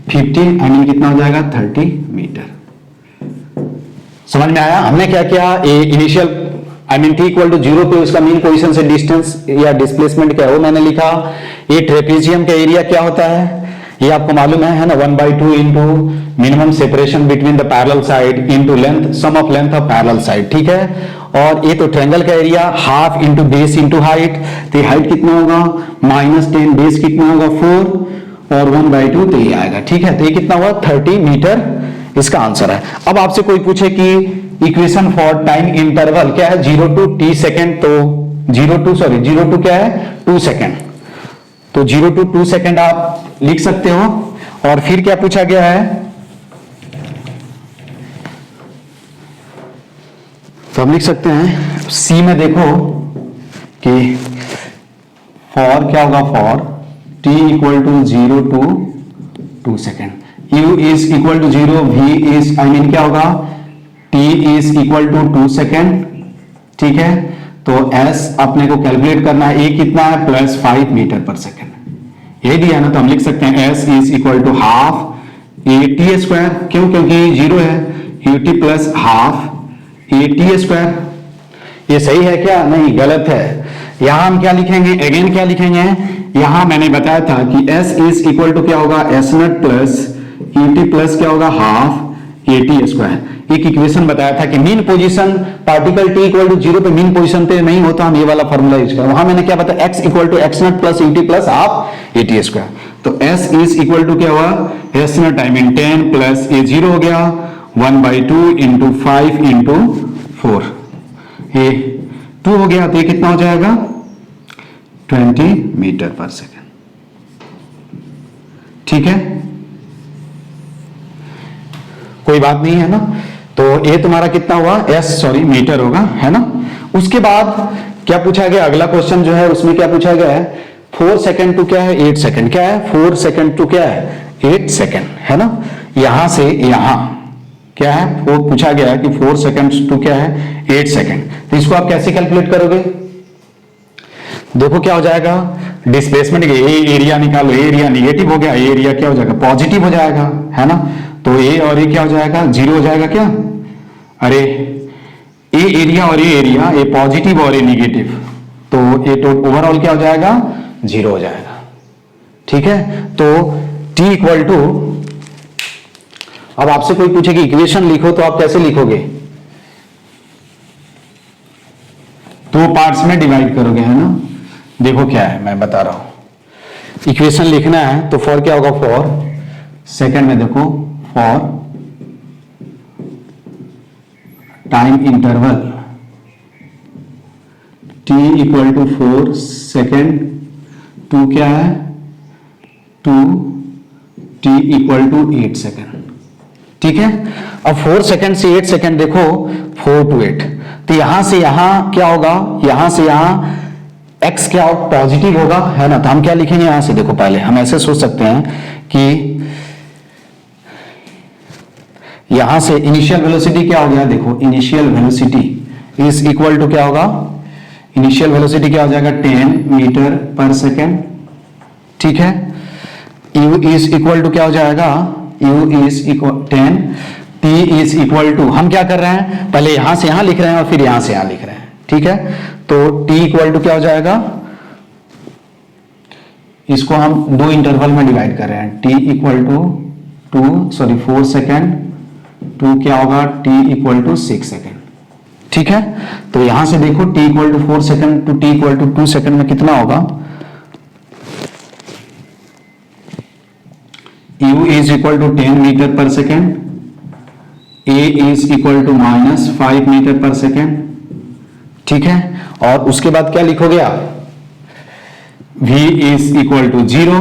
50, आई मीन कितना हो जाएगा 30 मीटर। समझ में आया, हमने क्या किया, initial I mean t equal to 0 पे उसका मीन पोजीशन से डिस्टेंस या डिस्प्लेसमेंट क्या है वो मैंने लिखा। ये ट्रेपेजियम का एरिया क्या होता है ये आपको मालूम है ना, 1/2 into minimum separation between the parallel side into length, sum of length of parallel side, ठीक है। और ये तो ट्रायंगल का area half into base into height, तो हाइट कितना होगा -10, बेस कितना होगा 4 और 1/2 तो ये आएगा, ठीक है। तो ये कितना हुआ 30 मीटर, इसका आंसर है। अब आपसे कोई पूछे कि इक्वेशन फॉर टाइम इंटरवल क्या है 0 to t सेकेंड, तो 0 to क्या है 2 सेकेंड, तो 0 to 2 सेकेंड आप लिख सकते हो। और फिर क्या पूछा गया है, तो हम लिख सकते हैं सी में, देखो कि फॉर क्या होगा, for t equal to 0 to 2 second, u is equal to 0, v is I mean क्या होगा t is equal to 2 second, ठीक है। तो s अपने को कैलकुलेट करना है, a कितना है +5 मीटर पर सेकेंड, ये दिया ना, तो हम लिख सकते हैं s is equal to half at square, क्यों, क्योंकि 0 है, ut plus half at square. ये सही है क्या, नहीं गलत है। यहां हम क्या लिखेंगे, अगेन क्या लिखेंगे, यहां मैंने बताया था कि s इज इक्वल टू क्या होगा s nought plus et plus क्या होगा हाफ at स्क्वायर। एक इक्वेशन बताया था कि mean position particle t equal to 0 पे मीन पोजीशन पे नहीं होता, हम ये वाला फॉर्मूला यूज करें। वहां मैंने क्या बताया, x equal to x nought plus et plus half at square. तो s इज इक्वल टू क्या हुआ s nought I mean 10 plus ये 0 हो गया 1/2 इंटू 5 इंटू 4, ये 2 हो गया, तो ये कितना हो जाएगा 20 मीटर पर सेकेंड, ठीक है, कोई बात नहीं है ना। तो ये तुम्हारा कितना हुआ मीटर होगा, है ना। उसके बाद क्या पूछा गया, अगला क्वेश्चन जो है उसमें क्या पूछा गया है 4 सेकेंड टू क्या है 8 सेकेंड, क्या है 4 सेकेंड टू क्या है 8 सेकेंड, है ना। यहां से यहां क्या है 4 पूछा गया है कि 4 सेकेंड टू क्या है 8 सेकेंड, तो इसको आप कैसे कैलकुलेट करोगे, देखो क्या हो जाएगा, डिस्प्लेसमेंट ये एरिया निकालो, एरिया निगेटिव हो गया, एरिया क्या हो जाएगा पॉजिटिव हो जाएगा, है ना। तो ए और ए क्या हो जाएगा, जीरो हो जाएगा क्या? अरे ए एरिया और ए एरिया, ए पॉजिटिव और ए निगेटिव, तो ए तो ओवरऑल क्या हो जाएगा, जीरो हो जाएगा। ठीक है, तो t इक्वल टू, अब आपसे कोई पूछे कि इक्वेशन लिखो तो आप कैसे लिखोगे? दो पार्ट्स में डिवाइड करोगे, है ना। देखो क्या है, मैं बता रहा हूं। इक्वेशन लिखना है तो फॉर क्या होगा, फॉर सेकंड में देखो, for time interval t equal to 4 second to क्या है, to t equal to 8 second. ठीक है, अब 4 सेकेंड से 8 सेकेंड देखो, 4 to 8, तो यहां से यहां क्या होगा, यहां से यहां x क्या हो, पॉजिटिव होगा, है ना। तो हम क्या लिखेंगे यहां से, देखो पहले हम ऐसे सोच सकते हैं कि यहां से इनिशियल वेलोसिटी क्या हो गया, देखो initial velocity is equal to क्या होगा, इनिशियल वेलोसिटी क्या हो जाएगा, 10 मीटर पर सेकेंड। ठीक है, u इज इक्वल टू क्या हो जाएगा, u is equal 10, t is equal to, हम क्या कर रहे हैं, पहले यहां से यहां लिख रहे हैं और फिर यहां से यहां लिख रहे हैं। ठीक है, तो t इक्वल टू क्या हो जाएगा, इसको हम दो इंटरवल में डिवाइड कर रहे हैं, t equal to 4 second to क्या होगा, t इक्वल टू 6 सेकेंड। ठीक है, तो यहां से देखो t equal to 4 second to t equal to 2 second में कितना होगा, u is equal to 10 metre पर second, a is equal to -5 metre पर सेकेंड। ठीक है, और उसके बाद क्या लिखोगे आप, v इज इक्वल टू 0।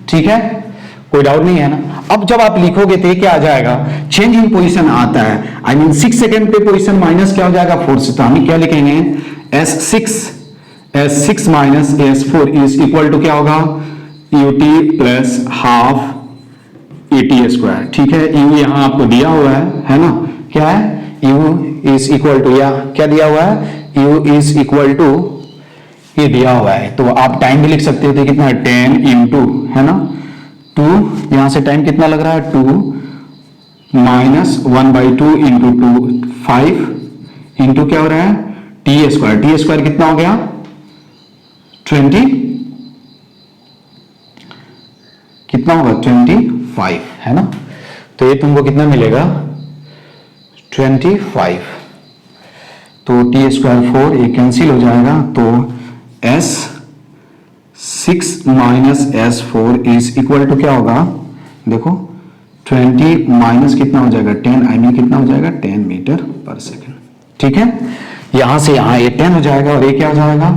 ठीक है, कोई डाउट नहीं है ना। अब जब आप लिखोगे तो क्या आ जाएगा, चेंज इन पोजीशन आता है, आई मीन 6 सेकेंड पे पोजीशन माइनस क्या हो जाएगा, 4 से, तो हम क्या लिखेंगे, s6 minus s4 is equal to क्या होगा, ut plus half at square. ठीक है, u यहां आपको दिया हुआ है ना, क्या है, u इज इक्वल टू, या क्या दिया हुआ है, u इज इक्वल टू, ये दिया हुआ है, तो आप टाइम भी लिख सकते हो, तो कितना है 10 इंटू, है ना, 2, यहां से टाइम कितना लग रहा है, 2 माइनस 1/2 इंटू 2 5 इंटू क्या हो रहा है, टी स्क्वायर कितना हो गया, 20, कितना होगा 25, है ना। तो ये तुमको कितना मिलेगा, 25, तो टी स्क्वायर 4 ये कैंसिल हो जाएगा, तो s6 minus s4 is equal to क्या होगा, देखो 20 माइनस कितना हो जाएगा, 10, आई मीन कितना हो जाएगा, 10 मीटर पर सेकेंड। ठीक है, यहां से यहां ये 10 हो जाएगा और ये क्या हो जाएगा,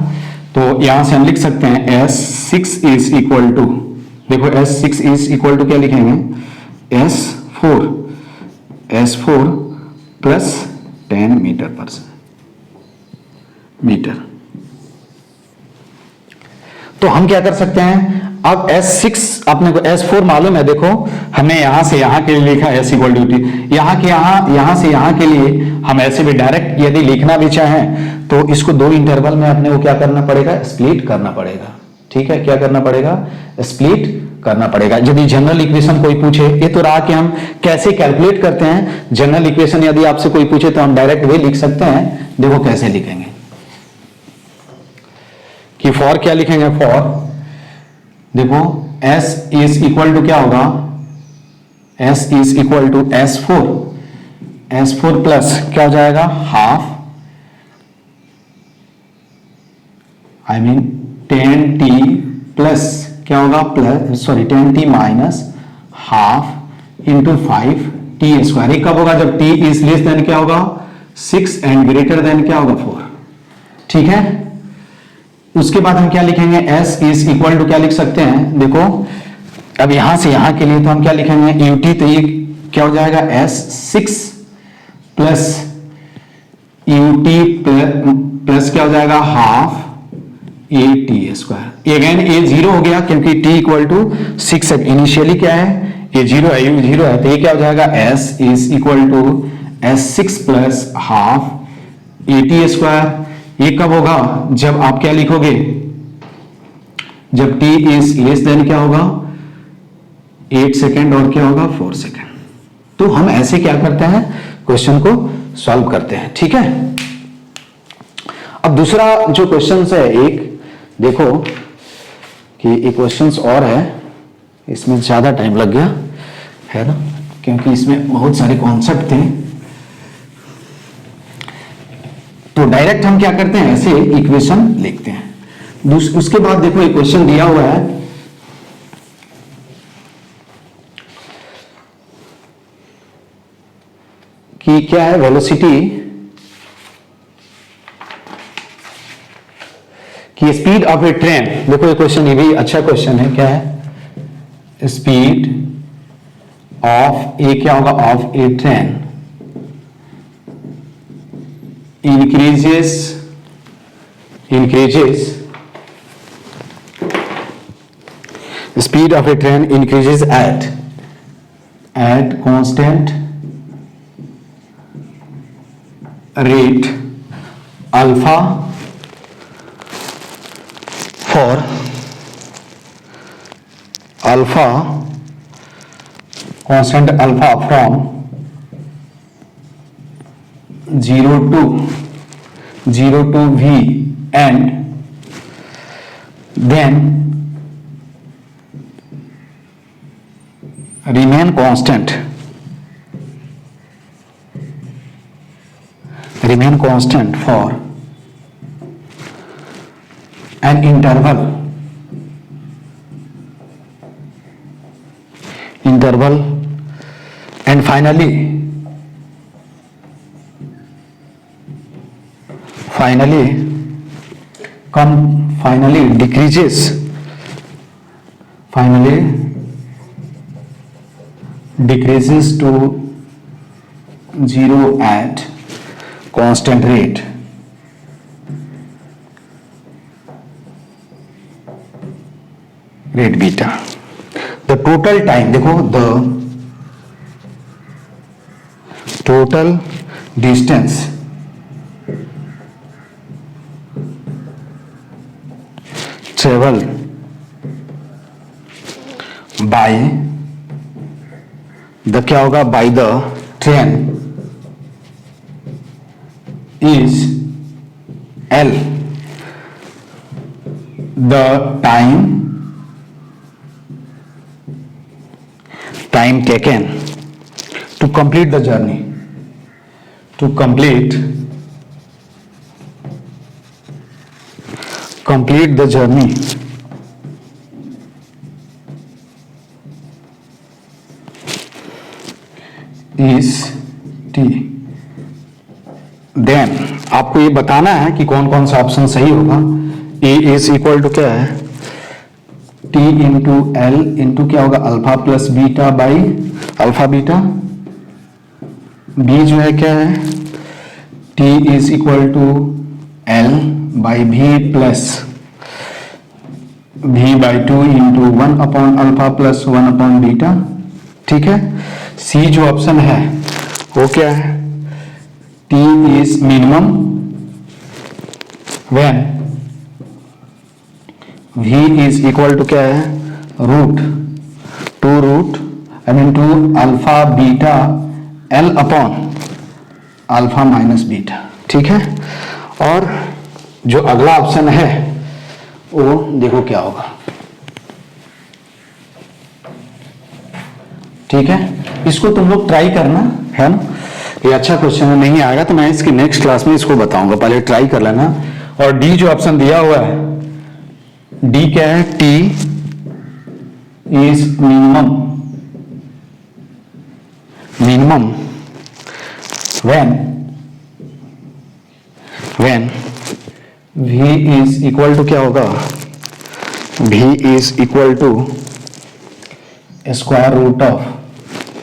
तो यहां से हम लिख सकते हैं s6 इज इक्वल टू, देखो s6 इज इक्वल टू क्या लिखेंगे, s4 प्लस 10 मीटर पर मीटर। तो हम क्या कर सकते हैं, अब S6 अपने को S4 मालूम है, देखो हमने यहां से यहां के लिए लिखा S इक्वल टू टी, यहां से यहां के लिए हम ऐसे भी डायरेक्ट यदि लिखना भी चाहें तो इसको दो इंटरवल में अपने को क्या करना पड़ेगा, स्प्लिट करना पड़ेगा। ठीक है, क्या करना पड़ेगा, स्प्लिट करना पड़ेगा। यदि जनरल इक्वेशन कोई पूछे, ये तो रहा कि हम कैसे कैलकुलेट करते हैं, जनरल इक्वेशन यदि आपसे कोई पूछे तो हम डायरेक्ट वे लिख सकते हैं। देखो कैसे लिखेंगे कि फॉर क्या लिखेंगे, फॉर देखो s इज इक्वल टू क्या होगा, s is equal to s4 plus क्या हो जाएगा, half, I mean 10t plus क्या होगा, plus 10t minus half into 5t square. कब होगा, जब t इज लेस देन क्या होगा, 6 एंड ग्रेटर देन क्या होगा, 4। ठीक है, उसके बाद हम क्या लिखेंगे, s इज इक्वल टू क्या लिख सकते हैं, देखो अब यहां से यहां के लिए तो हम क्या लिखेंगे, ut, तो ये क्या हो जाएगा, s6 प्लस ut प्लस क्या हो जाएगा, हाफ at स्क्वायर। अगेन ये 0 हो गया क्योंकि t इक्वल टू 6 है, इनिशियली क्या है, ये 0 है, u 0 है, तो ये क्या हो जाएगा, s is equal to s6 plus half at square. ये कब होगा, जब आप क्या लिखोगे, जब t इज लेस देन क्या होगा, 8 सेकेंड और क्या होगा, 4 सेकेंड। तो हम ऐसे क्या करते हैं, क्वेश्चन को सॉल्व करते हैं। ठीक है, अब दूसरा जो क्वेश्चन है, एक देखो कि एक क्वेश्चन और है, इसमें ज्यादा टाइम लग गया है ना, क्योंकि इसमें बहुत सारे कॉन्सेप्ट थे। तो डायरेक्ट हम क्या करते हैं, ऐसे इक्वेशन लिखते हैं। उसके बाद देखो एक क्वेश्चन दिया हुआ है कि क्या है, वेलोसिटी कि स्पीड ऑफ ए ट्रेन। देखो ये क्वेश्चन, ये भी अच्छा क्वेश्चन है। क्या है, स्पीड ऑफ ए, क्या होगा, of A train increases speed of a train increases at constant rate alpha for constant alpha from 0 to v, and then remain constant for an interval and finally decreases to 0 at constant rate beta. The total time, देखो, the total distance travel by the, क्या होगा, by the train is L. The time taken to complete the journey is T. Then आपको ये बताना है कि कौन कौन सा ऑप्शन सही होगा। ए इज इक्वल टू क्या है, टी इंटू एल इंटू क्या होगा, alpha plus beta by alpha beta. B जो है क्या है, T is equal to L by B plus B by 2 into 1 upon alpha plus 1 upon beta. ठीक है, सी जो ऑप्शन है वो क्या है, T is minimum when V is equal to क्या है, root alpha beta L upon alpha minus beta. ठीक है, और जो अगला ऑप्शन है वो देखो क्या होगा। ठीक है, इसको तुम लोग ट्राई करना है ना, ये अच्छा क्वेश्चन है। नहीं आएगा तो मैं इसकी नेक्स्ट क्लास में इसको बताऊंगा, पहले ट्राई कर लेना। और डी जो ऑप्शन दिया हुआ है, डी क्या है, T is minimum when V is equal to क्या होगा, V is equal to square root of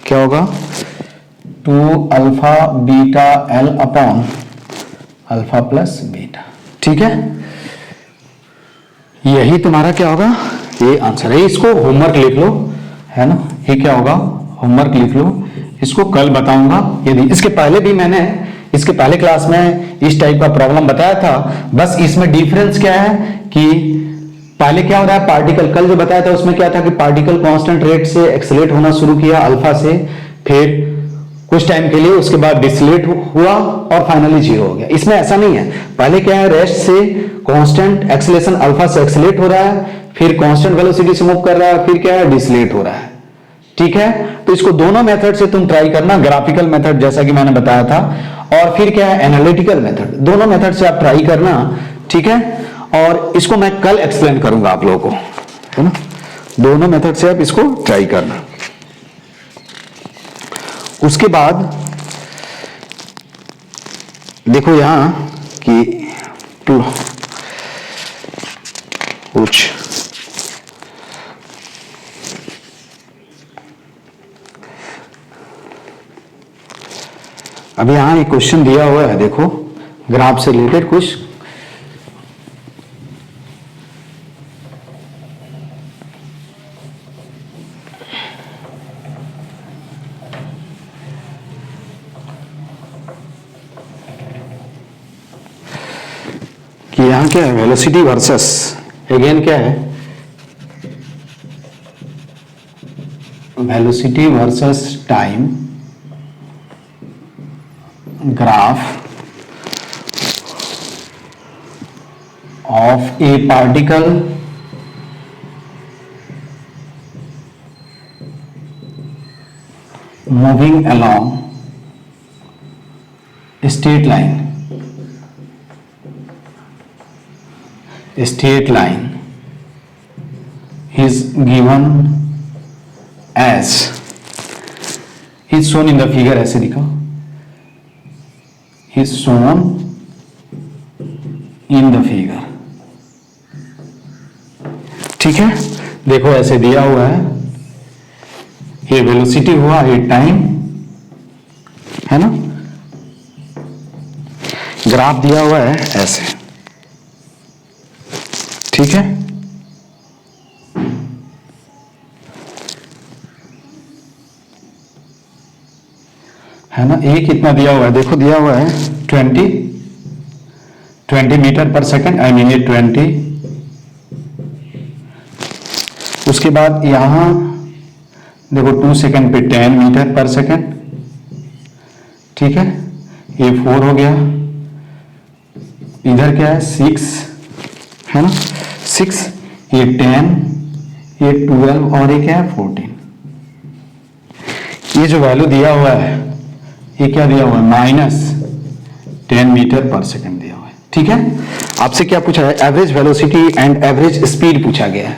क्या होगा, 2 alpha beta L upon alpha plus beta. ठीक है, यही तुम्हारा क्या होगा, ये आंसर है। इसको होमवर्क लिख लो, है ना, ये क्या होगा, होमवर्क लिख लो। इसको कल बताऊंगा। यदि इसके पहले भी मैंने इसके पहले क्लास में इस टाइप का प्रॉब्लम बताया था, बस इसमें डिफरेंस क्या है कि पहले क्या हो रहा है, पार्टिकल कल जो बताया था उसमें क्या था कि पार्टिकल कांस्टेंट रेट से एक्सेलरेट होना शुरू किया अल्फा से, फिर कुछ टाइम के लिए, उसके बाद डिसलेट हुआ और फाइनली जीरो हो गया। इसमें ऐसा नहीं है, पहले क्या है, रेस्ट से कांस्टेंट एक्सेलरेशन अल्फा से एक्सेलरेट हो रहा है, फिर कांस्टेंट वेलोसिटी से मूव कर रहा है, फिर क्या है, डिसलेट हो रहा है। ठीक है, तो इसको दोनों मेथड से तुम ट्राई करना, ग्राफिकल मेथड जैसा कि मैंने बताया था, और फिर क्या है, एनालिटिकल मेथड, दोनों मेथड से आप ट्राई करना। ठीक है, और इसको मैं कल एक्सप्लेन करूंगा आप लोगों को, है ना, दोनों मेथड से आप इसको ट्राई करना। उसके बाद देखो यहां कि कुछ अभी यहां एक क्वेश्चन दिया हुआ है, देखो ग्राफ से रिलेटेड कुछ, कि यहां क्या है, वेलोसिटी वर्सेस, अगेन क्या है, velocity versus time graph of a particle moving along a straight line is given as is shown in the figure, ऐसे लिखो, is shown in the figure। ठीक है, देखो ऐसे दिया हुआ है, ये वेलोसिटी हुआ, ये टाइम है ना, ग्राफ दिया हुआ है ऐसे। ठीक है ना, ये कितना दिया हुआ है, देखो दिया हुआ है 20 मीटर पर सेकंड, आई मीन 20। उसके बाद यहां देखो 2 सेकंड पे 10 मीटर पर सेकंड। ठीक है, ये 4 हो गया, इधर क्या है 6 है ना, 6, ये 10, ये 12 और ये क्या है 14। ये जो वैल्यू दिया हुआ है, ये क्या दिया हुआ है, -10 मीटर पर सेकंड दिया हुआ है। ठीक है, आपसे क्या पूछा है, average velocity and average speed पूछा गया है।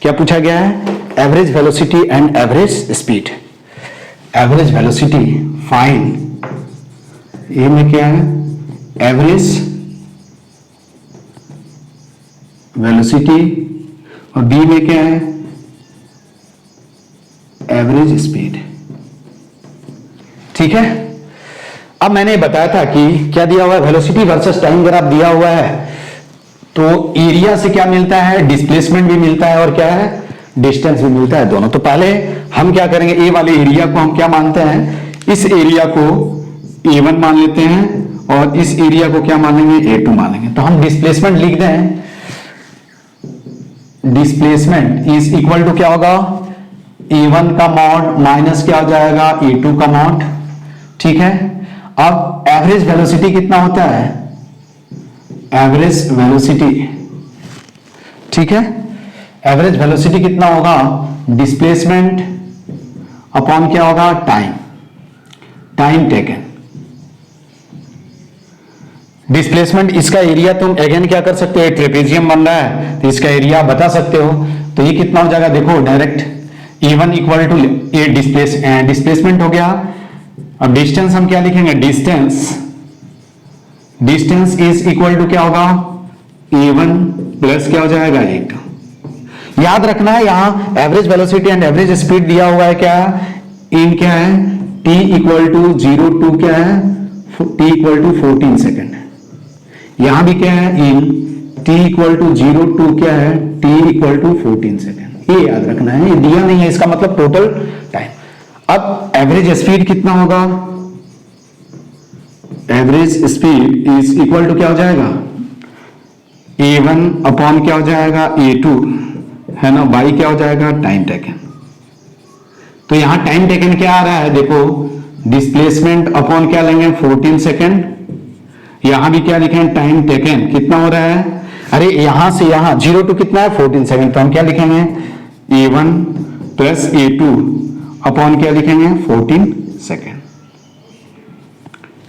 क्या पूछा गया है, average velocity and average speed. Average velocity find, A में क्या है, एवरेज वेलोसिटी, और बी में क्या है, एवरेज स्पीड। ठीक है, अब मैंने बताया था कि क्या दिया हुआ है, वेलोसिटी वर्सेस टाइम ग्राफ दिया हुआ है, तो एरिया से क्या मिलता है, डिस्प्लेसमेंट भी मिलता है, और क्या है, डिस्टेंस भी मिलता है, दोनों। तो पहले हम क्या करेंगे, ए वाले एरिया को हम क्या मानते हैं, इस एरिया को A1 मान लेते हैं, और इस एरिया को क्या मानेंगे, A2 मानेंगे। तो हम डिस्प्लेसमेंट लिख दें, डिस्प्लेसमेंट इज इक्वल टू क्या होगा, A1 का मॉड माइनस क्या हो जाएगा, A2 का मॉड। ठीक है, अब एवरेज वेलोसिटी कितना होता है, एवरेज वेलोसिटी, ठीक है, एवरेज वेलोसिटी कितना होगा, डिस्प्लेसमेंट अपॉन क्या होगा, टाइम टेकन। डिस्प्लेसमेंट, इसका एरिया तुम अगेन क्या कर सकते हो, ट्रेपेजियम बन रहा है तो इसका एरिया बता सकते हो, तो ये कितना हो जाएगा, देखो डायरेक्ट E1 इक्वल टू ये डिस्प्लेसमेंट हो गया। अब डिस्टेंस हम क्या लिखेंगे, डिस्टेंस इज इक्वल टू क्या होगा, A1 प्लस क्या हो जाएगा, 8। याद रखना है यहां average velocity and average speed दिया हुआ है, क्या इन क्या है, t इक्वल टू 0 टू क्या है, t इक्वल टू 14 सेकेंड। यहां भी क्या है, इन t इक्वल टू 0 टू क्या है, t इक्वल टू 14 सेकेंड। ये याद रखना है, ये दिया नहीं है, इसका मतलब टोटल टाइम। अब एवरेज स्पीड कितना होगा, average speed is equal to क्या हो जाएगा, A1 अपॉन क्या हो जाएगा, A2 है ना, बाई क्या हो जाएगा, टाइम टेकन। तो यहां टाइम टेकन क्या आ रहा है, देखो डिस्प्लेसमेंट अपॉन क्या लेंगे 14 सेकेंड, यहां भी क्या लिखेंगे टाइम टेकन कितना हो रहा है, अरे यहां से यहां 0 टू कितना है 14 सेकेंड, तो हम क्या लिखेंगे A1 प्लस A2 अपॉन क्या लिखेंगे 14 सेकेंड।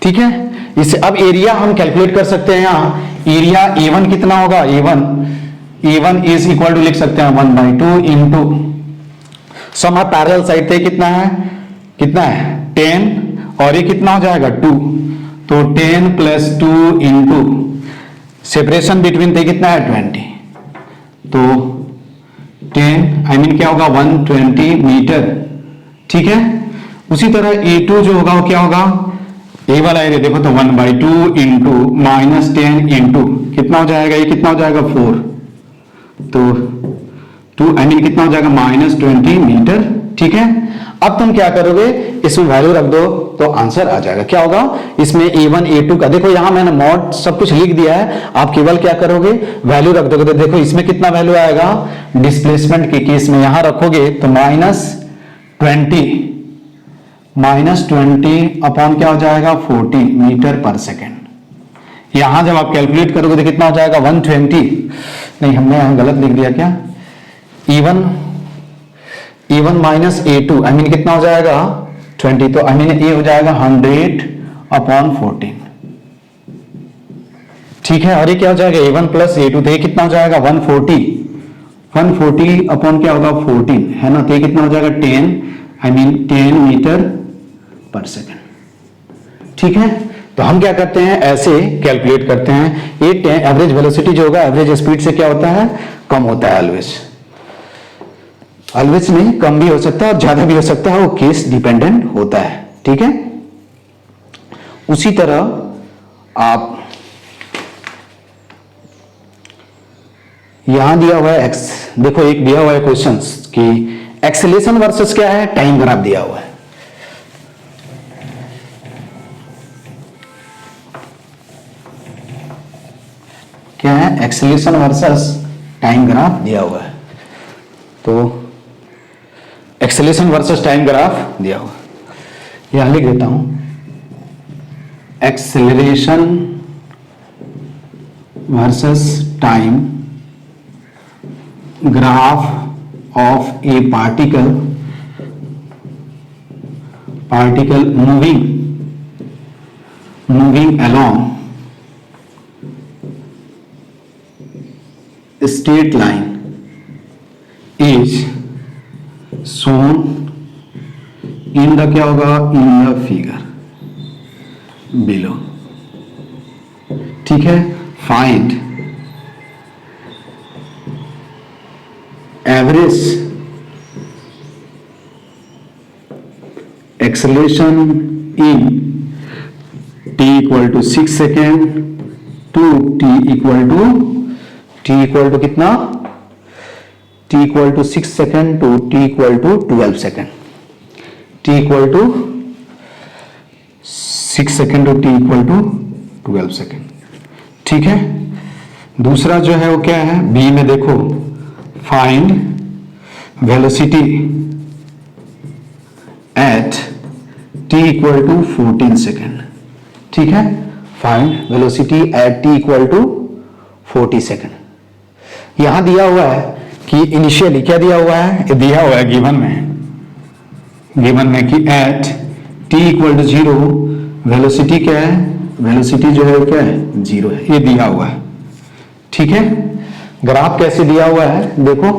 ठीक है, इससे अब एरिया हम कैलकुलेट कर सकते हैं। यहां एरिया A1 कितना होगा, A1 इज इक्वल टू लिख सकते हैं 1/2 इंटू सम पैरेलल साइड थे कितना है 10 और ये कितना हो जाएगा 2, तो 10 प्लस 2 इंटू सेपरेशन बिटवीन थे कितना है 20, तो 10 क्या होगा 120 मीटर। ठीक है, उसी तरह A2 जो होगा वो क्या होगा, ए वाला एरिया देखो तो 1/2 इंटू -10 इंटू कितना हो जाएगा, ये कितना हो जाएगा 4, तो 2 कितना हो जाएगा -20 मीटर। ठीक है, अब तुम क्या करोगे, इसमें वैल्यू रख दो तो आंसर आ जाएगा। क्या होगा इसमें A1 A2 का, देखो यहां मैंने मॉड सब कुछ लिख दिया है, आप केवल क्या करोगे वैल्यू रख दोगे। तो देखो इसमें कितना वैल्यू आएगा, डिस्प्लेसमेंट के केस में यहां रखोगे तो -20 अपॉन क्या हो जाएगा 40 मीटर पर सेकेंड। यहां जब आप कैलकुलेट करोगे तो कितना हो जाएगा 120, नहीं हमने यहां गलत लिख दिया क्या, E1 माइनस A2 कितना हो जाएगा 20, तो ये हो जाएगा 100 अपॉन 14। ठीक है, और ये क्या हो जाएगा A1 प्लस A2, तो ये कितना हो जाएगा 140 अपॉन क्या होगा 14 है ना, तो ये कितना हो जाएगा 10 मीटर पर सेकेंड। ठीक है, तो हम क्या करते हैं ऐसे कैलकुलेट करते हैं, ये एवरेज वेलोसिटी जो होगा एवरेज स्पीड से क्या होता है कम होता है, ऑलवेज नहीं, कम भी हो सकता है और ज्यादा भी हो सकता है, वो केस डिपेंडेंट होता है। ठीक है, उसी तरह आप यहां दिया हुआ है x, देखो एक दिया हुआ है क्वेश्चन कि एक्सेलेरेशन वर्सेस क्या है टाइम ग्राफ दिया हुआ है। क्या है एक्सेलेरेशन वर्सेस टाइम ग्राफ दिया हुआ है, तो एक्सेलेरेशन वर्सेस टाइम ग्राफ दिया हुआ, यहां लिख देता हूं acceleration versus time graph of A particle moving along straight line is shown in the क्या होगा in the figure below। ठीक है, find average acceleration in t equal to 6 second to t equal to कितना, t equal to 6 second to t equal to 12 second, t equal to 6 second to t equal to 12 second। ठीक है, दूसरा जो है वो क्या है बी में देखो, find velocity at t equal to 14 second. ठीक है, find velocity at t equal to 40 second. यहां दिया हुआ है कि इनिशियली क्या दिया हुआ है, दिया हुआ है गिवन में कि at t equal to 0 velocity क्या है, वेलोसिटी जो है क्या है 0 है, ये दिया हुआ है। ठीक है, ग्राफ कैसे दिया हुआ है देखो,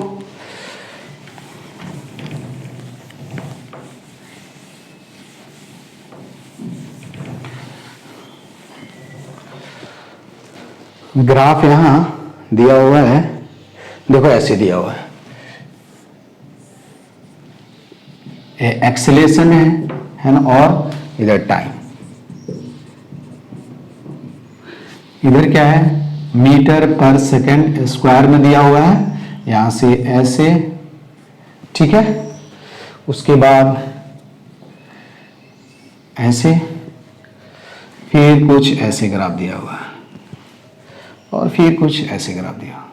ग्राफ यहां दिया हुआ है, देखो ऐसे दिया हुआ है, एक्सेलेरेशन है ना, और इधर टाइम, इधर क्या है मीटर पर सेकेंड स्क्वायर में दिया हुआ है, यहां से ऐसे। ठीक है, उसके बाद ऐसे, फिर कुछ ऐसे ग्राफ दिया हुआ है और फिर कुछ ऐसे ग्राफ दिया।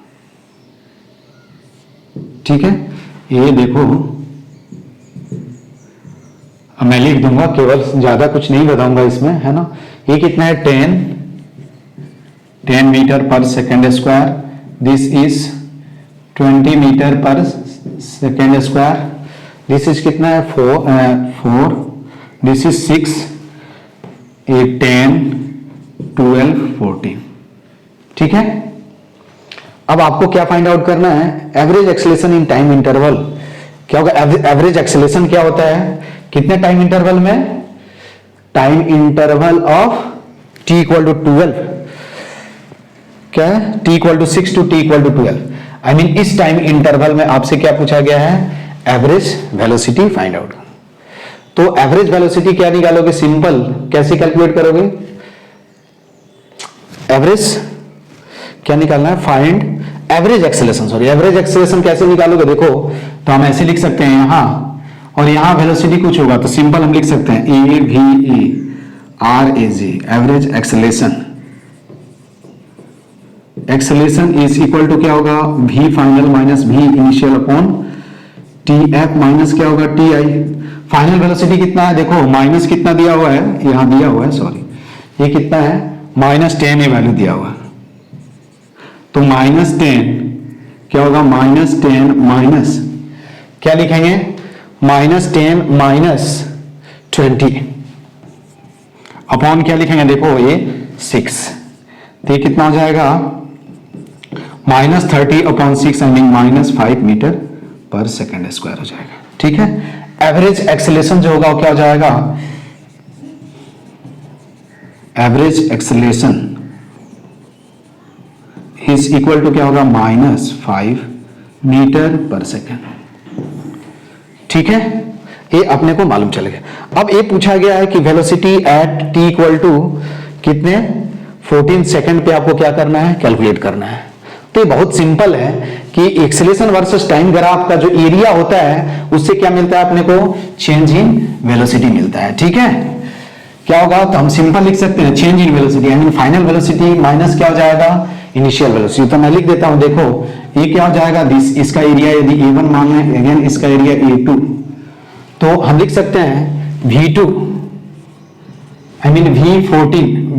ठीक है, ये देखो अब मैं लिख दूंगा, केवल ज्यादा कुछ नहीं बताऊंगा इसमें, है ना। ये कितना है 10 मीटर पर second square, this is 20 metre पर सेकेंड स्क्वायर, दिस इज कितना है 4, दिस इज 6, 8, 10, 12, 14। ठीक है। अब आपको क्या फाइंड आउट करना है, average acceleration in time interval. क्या होगा, एवरेज एक्सेलेरेशन क्या होता है, कितने टाइम इंटरवल में, time interval of t equal to 12, क्या है t equal to 6 to t equal to 12। I mean इस टाइम इंटरवल में आपसे क्या पूछा गया है, एवरेज वेलोसिटी फाइंड आउट। तो एवरेज वेलोसिटी क्या निकालोगे, सिंपल, कैसे कैलकुलेट करोगे, एवरेज क्या निकालना है, find average acceleration, sorry average acceleration कैसे निकालोगे, देखो तो हम ऐसे लिख सकते हैं यहां, और यहां वेलोसिटी कुछ होगा तो सिंपल हम लिख सकते हैं A V E R A G, average acceleration. Acceleration is equal to क्या होगा, v final minus v initial upon T F minus क्या होगा टी आई। फाइनल वेलोसिटी कितना है, देखो माइनस कितना दिया हुआ है, यहां दिया हुआ है, सॉरी ये कितना है -10 ये वैल्यू दिया हुआ है, तो -10 क्या होगा, -10 माइनस क्या लिखेंगे, -10 माइनस 20 अपॉन क्या लिखेंगे, देखो ये 6, तो ये कितना हो जाएगा -30 अपॉन 6 आई मीन -5 मीटर पर सेकेंड स्क्वायर हो जाएगा। ठीक है। एवरेज एक्सेलेरेशन जो होगा वो क्या हो जाएगा, average acceleration is equal to क्या होगा, -5 मीटर पर सेकेंड। ठीक है, ये अपने को मालूम चलेगा। अब ये पूछा गया है कि velocity at t equal to कितने 14 सेकंड पे आपको क्या करना है, कैलकुलेट करना है। तो ये बहुत सिंपल है कि एक्सेलेरेशन वर्सेस टाइम ग्राफ का जो एरिया होता है उससे क्या मिलता है अपने को, चेंज इन वेलोसिटी मिलता है। ठीक है, क्या होगा, तो हम सिंपल लिख सकते हैं change in velocity I mean final velocity minus क्या हो जाएगा, इनिशियल वेलोसिटी। तो मैं लिख देता हूं, देखो ये क्या हो जाएगा, दिस इसका एरिया यदि a1 मान लें, अगेन इसका एरिया a2, तो हम लिख सकते हैं v2 I mean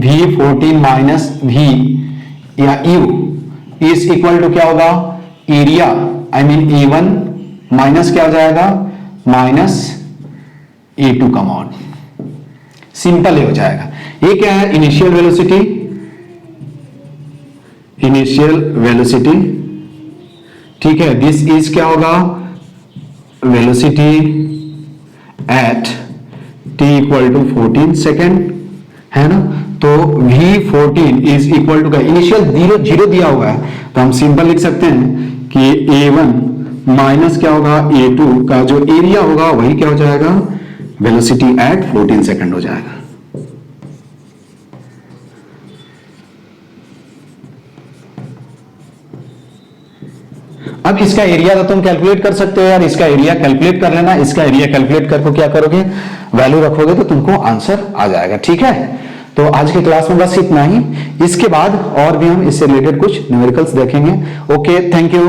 v14 minus v या u इज इक्वल टू क्या होगा, area I mean a1 minus क्या हो जाएगा, माइनस a2 का मॉड। सिंपल हो जाएगा। ये क्या है, इनिशियल वेलोसिटी, ठीक है, दिस इज क्या होगा, velocity at t equal to 14 second, है ना। तो v14 इज इक्वल टू का इनिशियल 0 दिया हुआ है, तो हम सिंपल लिख सकते हैं कि a1 माइनस क्या होगा, a2 का जो एरिया होगा वही क्या हो जाएगा, वेलोसिटी एट 14 सेकेंड हो जाएगा। अब इसका एरिया तो तुम कैलकुलेट कर सकते हो यार, इसका एरिया कैलकुलेट कर लेना, इसका एरिया कैलकुलेट करके क्या करोगे, वैल्यू रखोगे तो तुमको आंसर आ जाएगा। ठीक है, तो आज की क्लास में बस इतना ही। इसके बाद और भी हम इससे रिलेटेड कुछ न्यूमेरिकल्स देखेंगे। Okay, thank you.